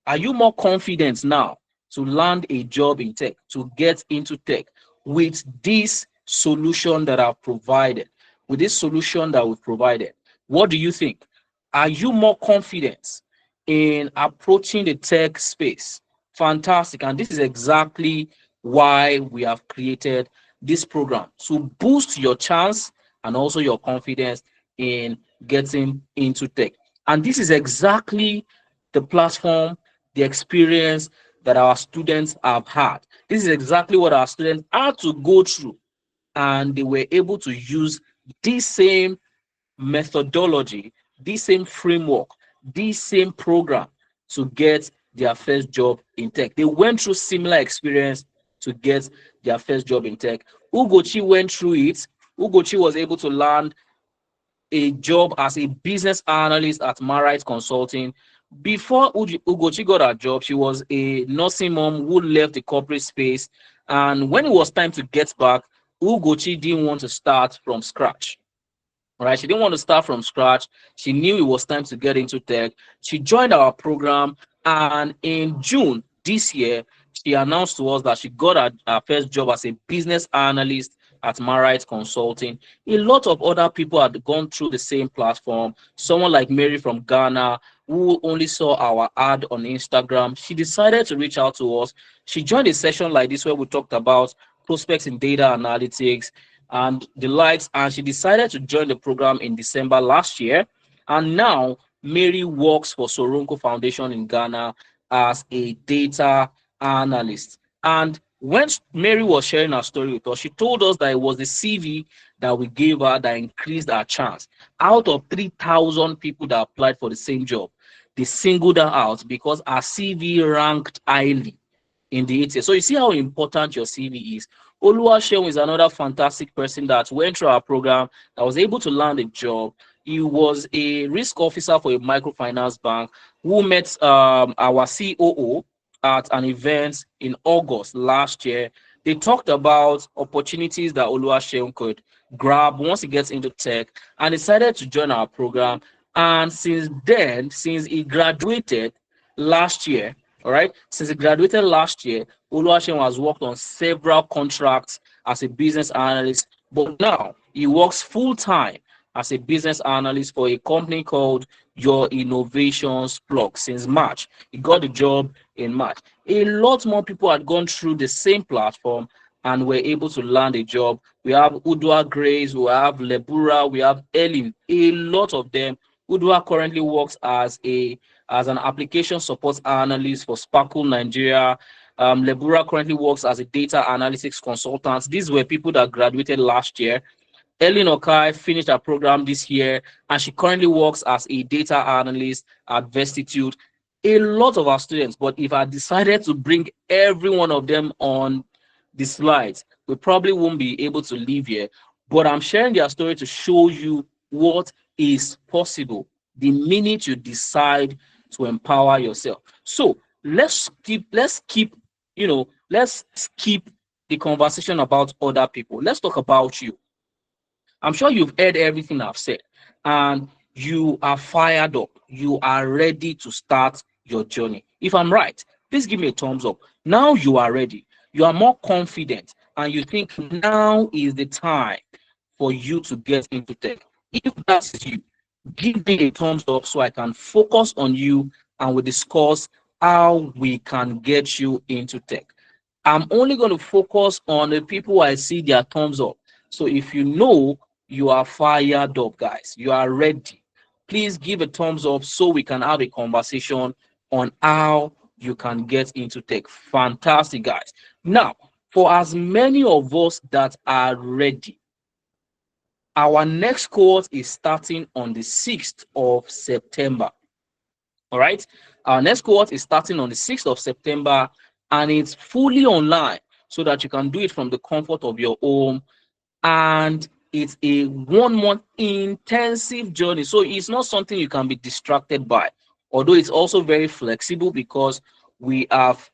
Are you more confident now to land a job in tech, to get into tech with this solution that I've provided, with this solution that we've provided? What do you think? Are you more confident in approaching the tech space? Fantastic. And this is exactly why we have created this program to boost your chance and also your confidence in getting into tech. And this is exactly the platform, the experience that our students have had. This is exactly what our students had to go through, and they were able to use this same methodology, this same framework, this same program to get their first job in tech. They went through similar experience to get their first job in tech. Ugochi went through it. Ugochi was able to land a job as a business analyst at Marite Consulting. Before Ugochi got her job, she was a nursing mom who left the corporate space. And when it was time to get back, Ugochi didn't want to start from scratch. Right? She didn't want to start from scratch. She knew it was time to get into tech. She joined our program, and in June this year, she announced to us that she got her first job as a business analyst at Marite Consulting. A lot of other people had gone through the same platform. Someone like Mary from Ghana, who only saw our ad on Instagram, she decided to reach out to us. She joined a session like this where we talked about prospects in data analytics and the likes, and she decided to join the program in December last year. And now Mary works for Soronko Foundation in Ghana as a data analyst. And when Mary was sharing her story with us, she told us that it was the CV that we gave her that increased her chance. Out of 3,000 people that applied for the same job, they singled her out because her CV ranked highly in the ATS. So you see how important your CV is. Oluwaseun is another fantastic person that went through our program, that was able to land a job. He was a risk officer for a microfinance bank who met our COO at an event in August last year. They talked about opportunities that Oluwaseun could grab once he gets into tech and decided to join our program. And since then, since he graduated last year, all right, since he graduated last year, Oluwaseun has worked on several contracts as a business analyst, but now he works full time as a business analyst for a company called Your Innovations Plug since March. He got the job in March. A lot more people had gone through the same platform and were able to land a job. We have Udua Grace, we have Lebura, we have Ellen, a lot of them. Udua currently works as an application support analyst for Sparkle Nigeria. Lebura currently works as a data analytics consultant. These were people that graduated last year. Ellen Okai finished her program this year, and she currently works as a data analyst at Vestitude. A lot of our students, but if I decided to bring every one of them on the slides, we probably won't be able to leave here. But I'm sharing their story to show you what is possible the minute you decide to empower yourself. So let's keep, let's skip the conversation about other people. Let's talk about you. I'm sure you've heard everything I've said, and you are fired up. You are ready to start your journey. If I'm right, please give me a thumbs up. Now you are ready. You are more confident, and you think now is the time for you to get into tech. If that's you, give me a thumbs up so I can focus on you and we discuss how we can get you into tech. I'm only going to focus on the people I see their thumbs up. So if you know you are fired up, guys, you are ready, please give a thumbs up so we can have a conversation on how you can get into tech. Fantastic, guys. Now, for as many of us that are ready, our next course is starting on the 6th of September. All right. Our next cohort is starting on the 6th of September, and it's fully online so that you can do it from the comfort of your home. And it's a 1 month intensive journey. So it's not something you can be distracted by, although it's also very flexible because we have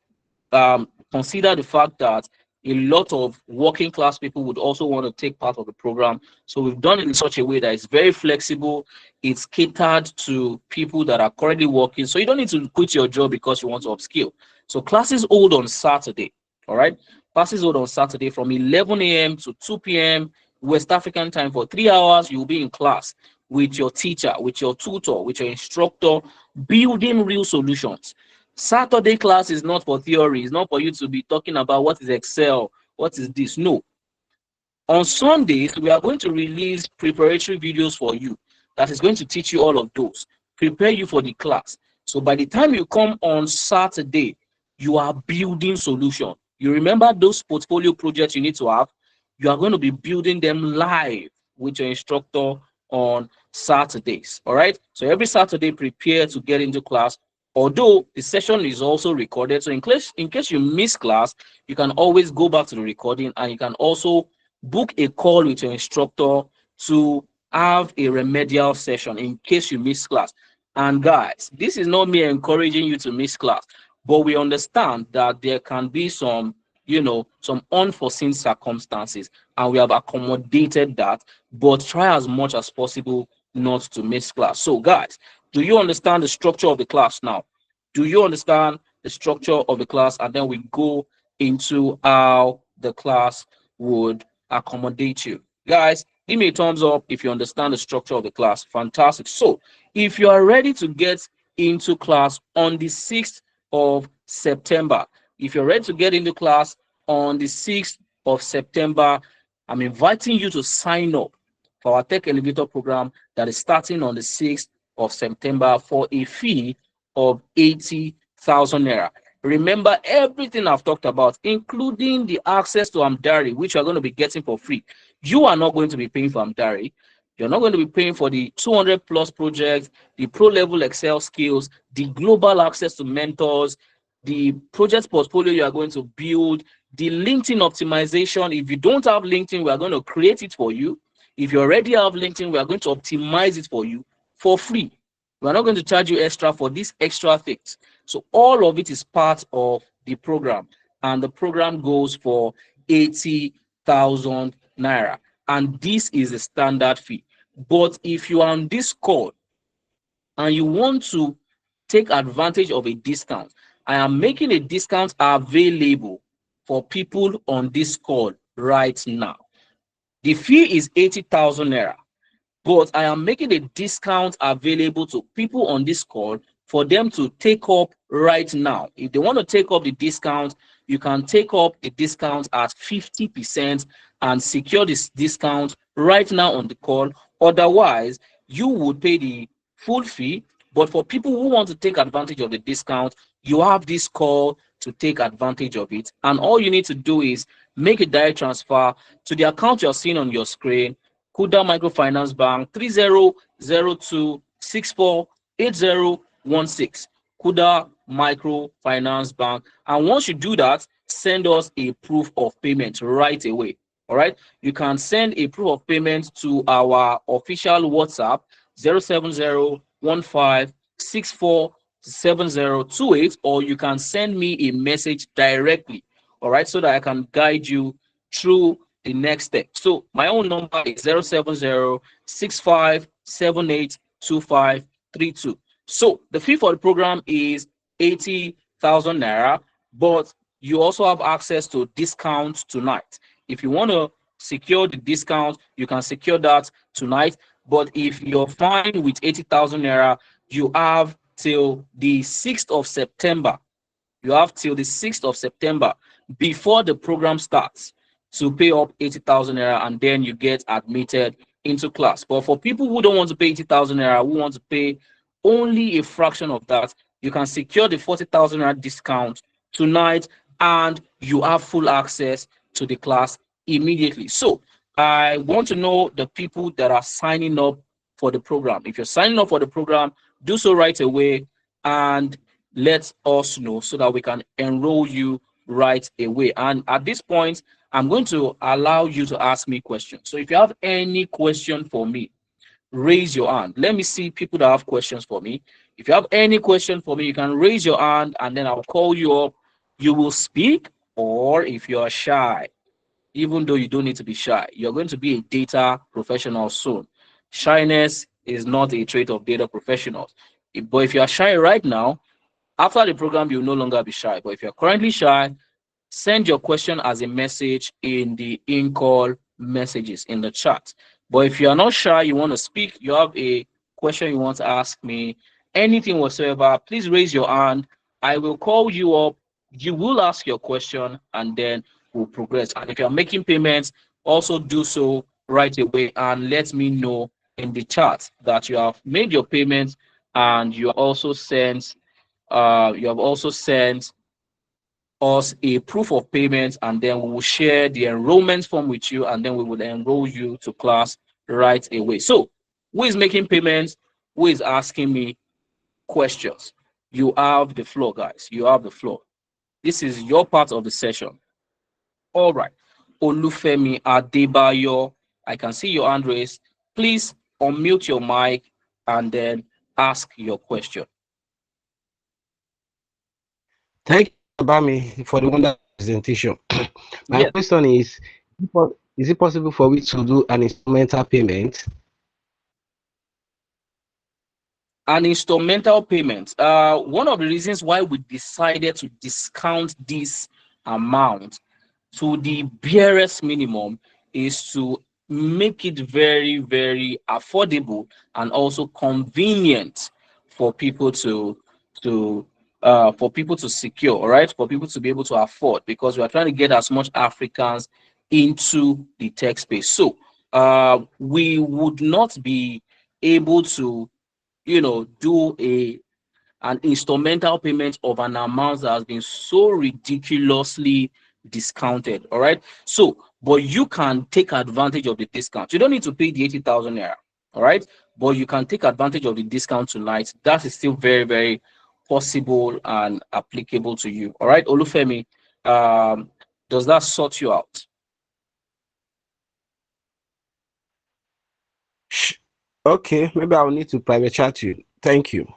consider the fact that a lot of working class people would also want to take part of the program. So we've done it in such a way that it's very flexible. It's catered to people that are currently working. So you don't need to quit your job because you want to upskill. So classes hold on Saturday. All right. Classes hold on Saturday from 11 a.m. to 2 p.m. West African time. For 3 hours, you'll be in class with your teacher, with your tutor, with your instructor, building real solutions. Saturday class is not for theory. It's not for you to be talking about what is Excel, what is this. No. On Sundays, we are going to release preparatory videos for you that is going to teach you all of those, prepare you for the class. So by the time you come on Saturday, you are building solution. You remember those portfolio projects you need to have? You are going to be building them live with your instructor on Saturdays. All right. So every Saturday, prepare to get into class. Although the session is also recorded, so in case you miss class, you can always go back to the recording, and you can also book a call with your instructor to have a remedial session in case you miss class. And guys, this is not me encouraging you to miss class, but we understand that there can be some, some unforeseen circumstances, and we have accommodated that, but try as much as possible not to miss class. So guys, do you understand the structure of the class now? Do you understand the structure of the class? And then we go into how the class would accommodate you. Guys, give me a thumbs up if you understand the structure of the class. Fantastic. So if you are ready to get into class on the 6th of September, if you're ready to get into class on the 6th of September, I'm inviting you to sign up for our Tech Elevator program that is starting on the 6th of September for a fee of 80,000 naira. Remember everything I've talked about, including the access to Amdari, which you're going to be getting for free. You are not going to be paying for Amdari. You're not going to be paying for the 200 plus projects, the pro level Excel skills, the global access to mentors, the project portfolio you are going to build, the LinkedIn optimization. If you don't have LinkedIn, we are going to create it for you. If you already have LinkedIn, we are going to optimize it for you for free. We're not going to charge you extra for these extra things. So all of it is part of the program, and the program goes for 80,000 naira. And this is the standard fee. But if you are on this call and you want to take advantage of a discount, I am making a discount available for people on this call right now. The fee is 80,000 naira. But I am making a discount available to people on this call for them to take up right now. If they want to take up the discount, you can take up the discount at 50% and secure this discount right now on the call. Otherwise, you would pay the full fee. But for people who want to take advantage of the discount, you have this call to take advantage of it. And all you need to do is make a direct transfer to the account you're seeing on your screen. Kuda Microfinance Bank 3002648016. Kuda Microfinance Bank. And once you do that, send us a proof of payment right away. All right. You can send a proof of payment to our official WhatsApp 07015647028, or you can send me a message directly all right, so that I can guide you through the next step. So my own number is 070-6578-2532. So the fee for the program is 80,000 naira, but you also have access to discounts tonight. If you want to secure the discount, you can secure that tonight. But if you're fine with 80,000 naira, you have till the 6th of September. You have till the 6th of September before the program starts to pay up 80,000 naira, and then you get admitted into class. But for people who don't want to pay 80,000 naira, who want to pay only a fraction of that, you can secure the 40,000 naira discount tonight, and you have full access to the class immediately. So I want to know the people that are signing up for the program. If you're signing up for the program, do so right away and let us know so that we can enroll you right away. And at this point, I'm going to allow you to ask me questions. So if you have any question for me, raise your hand. Let me see people that have questions for me. If you have any question for me, you can raise your hand and then I'll call you up. You will speak, or if you're shy, even though you don't need to be shy, you're going to be a data professional soon. Shyness is not a trait of data professionals. But if you are shy right now, after the program, you'll no longer be shy. But if you're currently shy, send your question as a message in the in-call messages in the chat. But if you are not shy, you want to speak, you have a question you want to ask me, anything whatsoever, please raise your hand. I will call you up. You will ask your question, and then we'll progress. And if you're making payments, also do so right away and let me know in the chat that you have made your payments, and you have also sent us a proof of payment, and then we will share the enrollment form with you, and then we will enroll you to class right away. So who is making payments? Who is asking me questions? You have the floor, guys. You have the floor. This is your part of the session. All right. Olufemi Adebayo, I can see your hand raised. Please unmute your mic and then ask your question. Thank you, Bami, for the wonderful presentation. My Yes. question is it possible for we to do an instrumental payment? An instrumental payment. One of the reasons why we decided to discount this amount to the barest minimum is to make it very, very affordable and also convenient for people to secure, all right, for people to be able to afford, because we are trying to get as much Africans into the tech space. So we would not be able to, do an instrumental payment of an amount that has been so ridiculously discounted. All right. So, but you can take advantage of the discount. You don't need to pay the 80,000 naira. All right. But you can take advantage of the discount tonight. That is still very, very possible and applicable to you. All right. Olufemi, um, does that sort you out? Okay, maybe I'll need to private chat you. Thank you.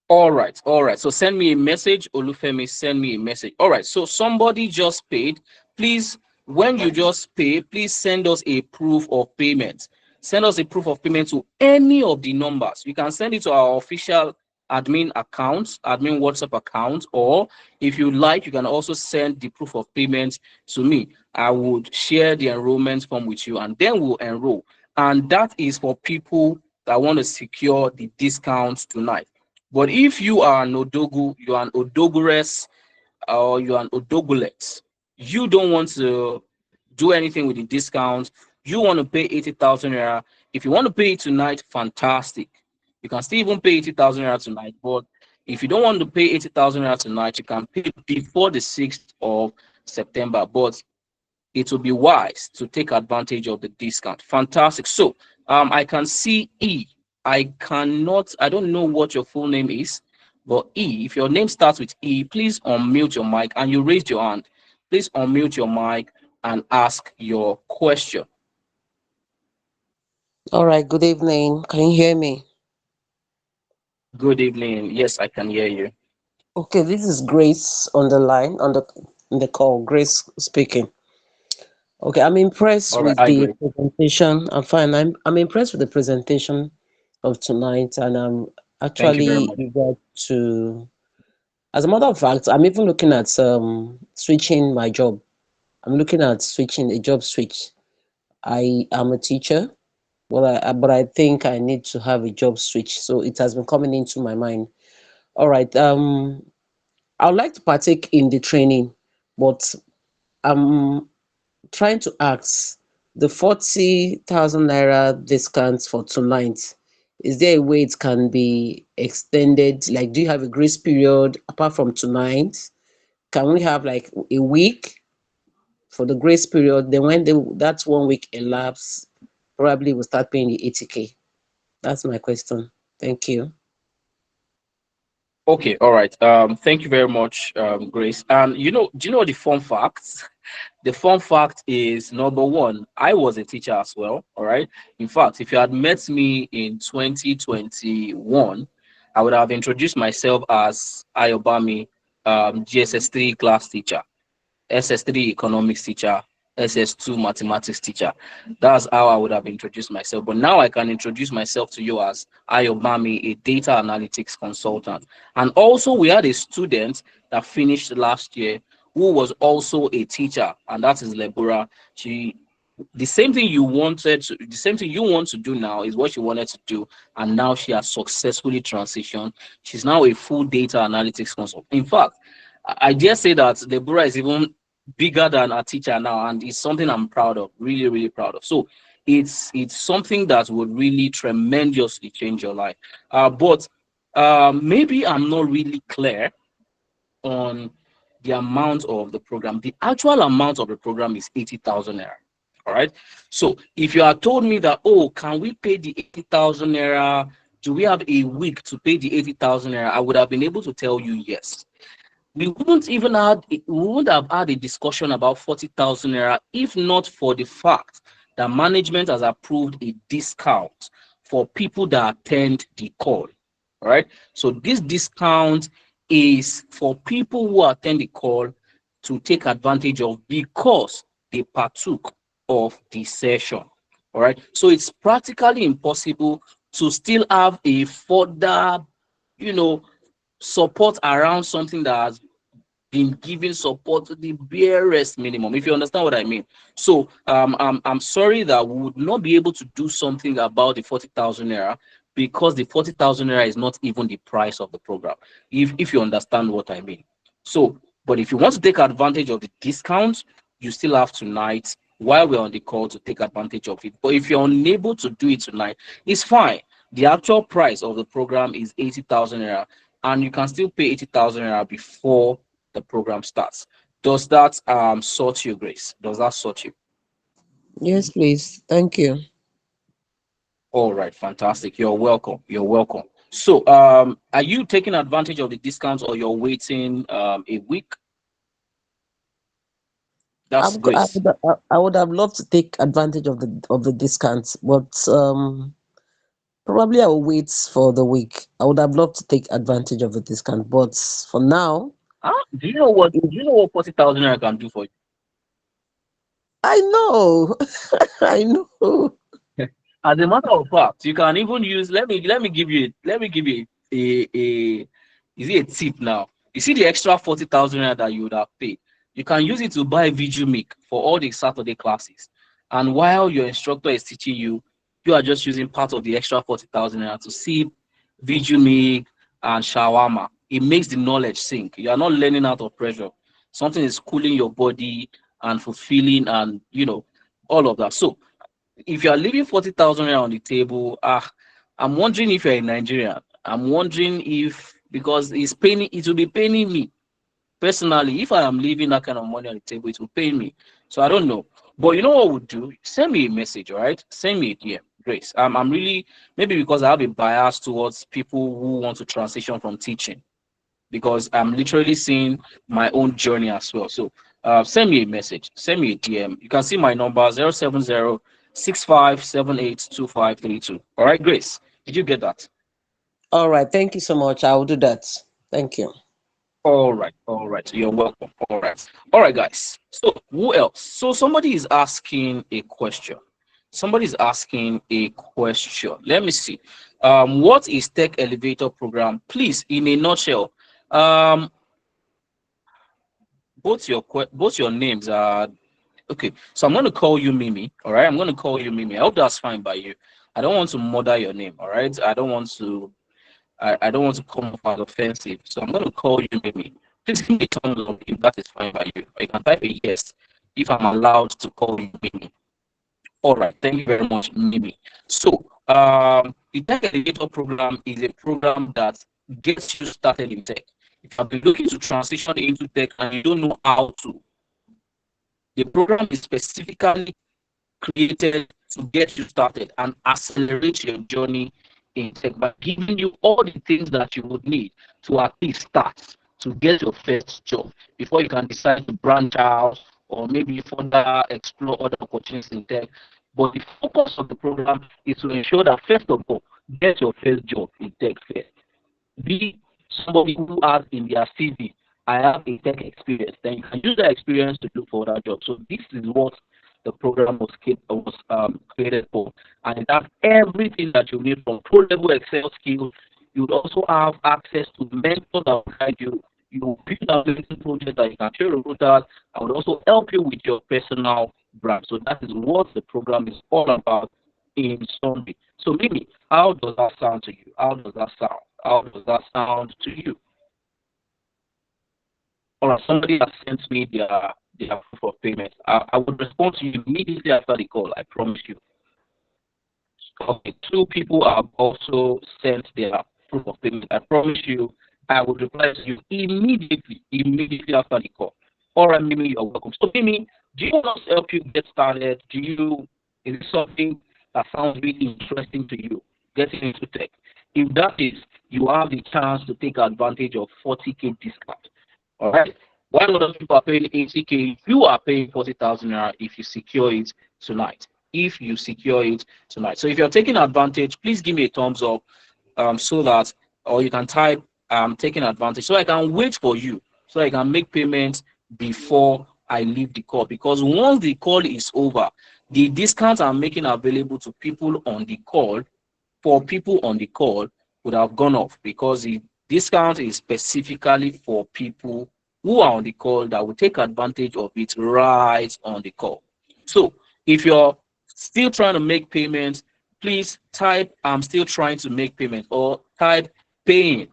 All right, all right. So send me a message, Olufemi. Send me a message. All right. So somebody just paid. Please, when you just pay, please send us a proof of payment. Send us a proof of payment to any of the numbers. You can send it to our official admin accounts, admin WhatsApp account, or if you like, you can also send the proof of payment to me. I would share the enrollment form with you, and then we'll enroll. And that is for people that want to secure the discounts tonight. But if you are an Odogu, you are an Odogures, or you are an Odogulet, you don't want to do anything with the discount, you want to pay 80,000 naira. If you want to pay it tonight, fantastic. You can still even pay 80,000 naira tonight. But if you don't want to pay 80,000 naira tonight, you can pay before the 6th of September. But it will be wise to take advantage of the discount. Fantastic. So I can see E. I don't know what your full name is, but E, if your name starts with E, please unmute your mic, and you raised your hand. Please unmute your mic and ask your question. All right, good evening. Can you hear me? Good evening. Yes, I can hear you. Okay, this is Grace on the line on the call. Grace speaking. Okay, I'm impressed All right, with I the agree. presentation. I'm fine. I'm impressed with the presentation of tonight, and I'm Thank you very actually much. eager to. As a matter of fact, I'm even looking at switching my job. I'm looking at switching a job switch. I am a teacher, but I think I need to have a job switch. So it has been coming into my mind. All right. I would like to partake in the training, but I'm trying to ask the 40,000 naira discount for tonight. Is there a way it can be extended? Like, do you have a grace period apart from tonight? Can we have like a week for the grace period? Then when that's 1 week elapse, probably we'll start paying the 80K. That's my question. Thank you. Okay, all right. Thank you very much, Grace. And do you know the fun facts? The fun fact is number one, I was a teacher as well. All right. In fact, if you had met me in 2021, I would have introduced myself as Ayobami, GSS3 class teacher. SS3 economics teacher, SS2 mathematics teacher. That's how I would have introduced myself. But now I can introduce myself to you as Ayobami, a data analytics consultant. And also, we had a student that finished last year who was also a teacher, and that is Lebura. She the same thing you want to do now is what she wanted to do, and now she has successfully transitioned. She's now a full data analytics consultant. In fact, I dare say that Deborah is even bigger than a teacher now, and it's something I'm proud of, really, really proud of. So it's something that would really tremendously change your life. But maybe I'm not really clear on the amount of the program. The actual amount of the program is 80,000 naira. All right. So if you had told me that, oh, can we pay the 80,000 naira? Do we have a week to pay the 80,000 naira? I would have been able to tell you yes. We wouldn't have had a discussion about 40,000 naira if not for the fact that management has approved a discount for people that attend the call. All right. So this discount is for people who attend the call to take advantage of because they partook of the session. All right. So it's practically impossible to still have a further, you know, support around something that has been giving support to the barest minimum, if you understand what I mean. So I'm sorry that we would not be able to do something about the 40,000 naira because the 40,000 naira is not even the price of the program, if you understand what I mean. So, but if you want to take advantage of the discount, you still have tonight while we're on the call to take advantage of it. But if you're unable to do it tonight, it's fine. The actual price of the program is 80,000 naira, and you can still pay 80,000 naira before the program starts. Does that sort you, Grace? Does that sort you? Yes, please. Thank you. All right, fantastic. You're welcome. You're welcome. So, are you taking advantage of the discounts or you're waiting a week? That's Grace. I would have loved to take advantage of the discounts, but probably I will wait for the week. I would have loved to take advantage of the discount, but for now, Huh? Do you know what? it- Do you know what 40,000 naira can do for I know, I know. you? As a matter of fact, you can even use. Let me give you a is it a tip now? You see the extra 40,000 naira that you would have paid. You can use it to buy VideoMic for all the Saturday classes. And while your instructor is teaching you, you are just using part of the extra 40,000 naira to see VideoMic and shawarma. It makes the knowledge sink. You are not learning out of pressure. Something is cooling your body and fulfilling, and all of that. So if you are leaving 40,000 naira on the table, I'm wondering if you're in Nigeria. I'm wondering if because it will be paining me personally. If I am leaving that kind of money on the table, it will pain me. So I don't know. But you know what we'll do? Send me a message, all right? Send me a DM, Grace. I'm really maybe because I have a bias towards people who want to transition from teaching because I'm literally seeing my own journey as well. So send me a message, send me a DM. You can see my number 070-6578-2532. All right, Grace, did you get that? All right, thank you so much. I will do that. Thank you. All right. You're welcome. All right, guys. So who else? So somebody is asking a question. Somebody is asking a question. Let me see. What is Tech Elevator Program? Please, in a nutshell. Um, both your names are okay. So I'm going to call you Mimi. All right. I'm going to call you Mimi. I hope that's fine by you. I don't want to murder your name. All right. I don't want to come off as offensive. So I'm going to call you Mimi. Please give me a thumbs up if that is fine by you. Or you can type a yes if I'm allowed to call you Mimi. All right. Thank you very much, Mimi. So the Tech Elevator program is a program that gets you started in tech. If you've been looking to transition into tech and you don't know how to, the program is specifically created to get you started and accelerate your journey in tech by giving you all the things that you would need to at least start to get your first job before you can decide to branch out or maybe further explore other opportunities in tech. But the focus of the program is to ensure that first of all, get your first job in tech first. Be somebody who has in their CV, I have a tech experience. Then you can use that experience to look for that job. So this is what the program was created for, and it has everything that you need from pro-level Excel skills. You would also have access to mentors that will guide you. You will build out little projects that you can share recruiters. I would also help you with your personal brand. So that is what the program is all about in summary. So Mimi, how does that sound to you? How does that sound? How does that sound to you? Or somebody has sent me their proof of payment. I would respond to you immediately after the call. I promise you. Okay, two people have also sent their proof of payment. I promise you, I will reply to you immediately after the call. All right, Mimi, you're welcome. So, Mimi, do you want us to help you get started? Is it something that sounds really interesting to you, getting into tech? If that is, you have the chance to take advantage of 40K discount. All right. While other people are paying 80K, you are paying 40,000 naira if you secure it tonight. If you secure it tonight. So if you're taking advantage, please give me a thumbs up so that, or you can type taking advantage so I can wait for you, so I can make payments before I leave the call. Because once the call is over, the discounts I'm making available to people on the call, for people on the call, would have gone off because the discount is specifically for people who are on the call that will take advantage of it right on the call. So if you're still trying to make payments, please type I'm still trying to make payment or type paying.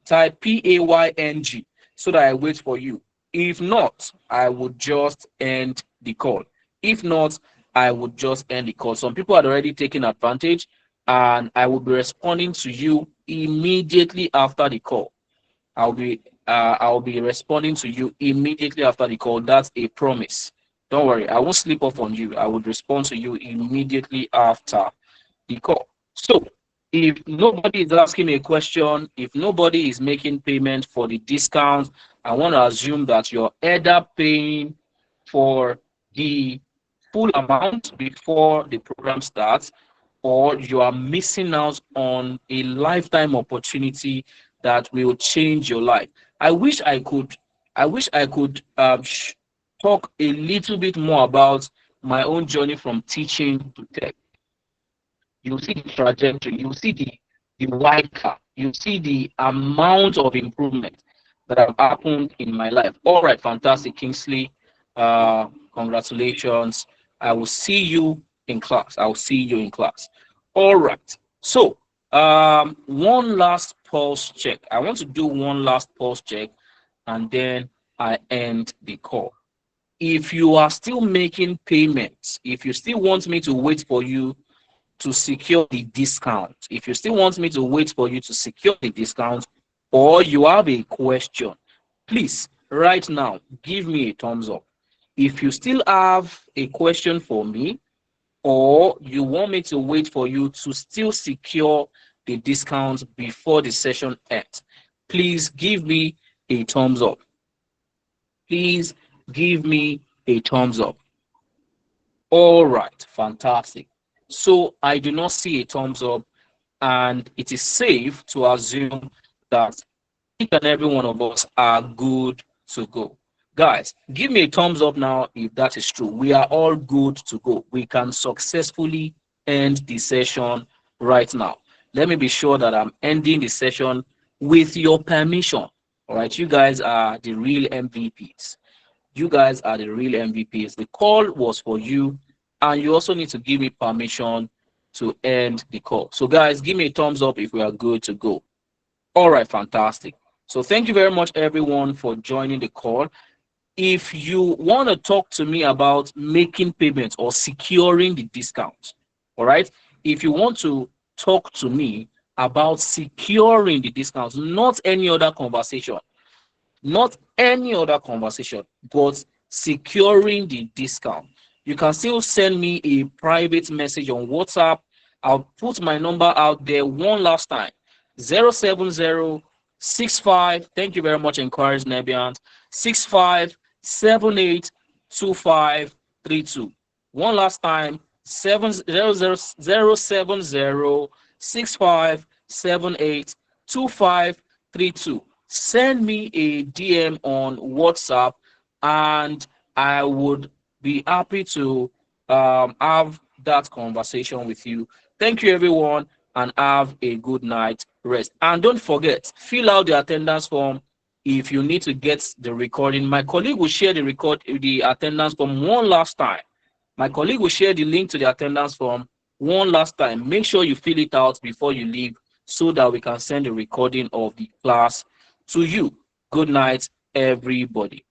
Type PAYNG so that I wait for you. If not, I would just end the call. If not, I would just end the call. Some people had already taken advantage and I will be responding to you immediately after the call. I'll be responding to you immediately after the call. That's a promise. Don't worry, I won't slip off on you. I would respond to you immediately after the call. So if nobody is asking me a question, if nobody is making payment for the discount, I want to assume that you're either paying for the full amount before the program starts, or you are missing out on a lifetime opportunity that will change your life. I wish I could. I wish I could talk a little bit more about my own journey from teaching to tech. You see the trajectory, you see the wide gap, you see the amount of improvement that have happened in my life. All right, fantastic, Kingsley. Congratulations. I will see you in class. I will see you in class. All right. So, one last pulse check. I want to do one last pulse check, and then I end the call. If you are still making payments, if you still want me to wait for you to secure the discount, if you still want me to wait for you to secure the discount, or you have a question, please right now give me a thumbs up. If you still have a question for me, or you want me to wait for you to still secure the discount before the session ends, please give me a thumbs up. Please give me a thumbs up. All right, fantastic. So I do not see a thumbs up, and it is safe to assume that each and every one of us are good to go. Guys, give me a thumbs up now if that is true. We are all good to go. We can successfully end the session right now. Let me be sure that I'm ending the session with your permission. All right, you guys are the real MVPs. You guys are the real MVPs. The call was for you, and you also need to give me permission to end the call. So, guys, give me a thumbs up if we are good to go. All right, fantastic. So, thank you very much, everyone, for joining the call. If you want to talk to me about making payments or securing the discount, all right, if you want to talk to me about securing the discounts, not any other conversation, not any other conversation, but securing the discount. You can still send me a private message on WhatsApp. I'll put my number out there one last time: 07065. Thank you very much, Enquiries Nebiant. 65782532. One last time: 07065782532. Send me a DM on WhatsApp, and I would be happy to have that conversation with you. Thank you, everyone, and have a good night rest. And don't forget, fill out the attendance form if you need to get the recording. My colleague will share the attendance form one last time. My colleague will share the link to the attendance form one last time. Make sure you fill it out before you leave so that we can send a recording of the class to you. Good night, everybody.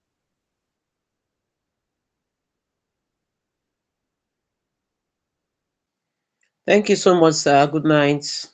Thank you so much, sir. Good night.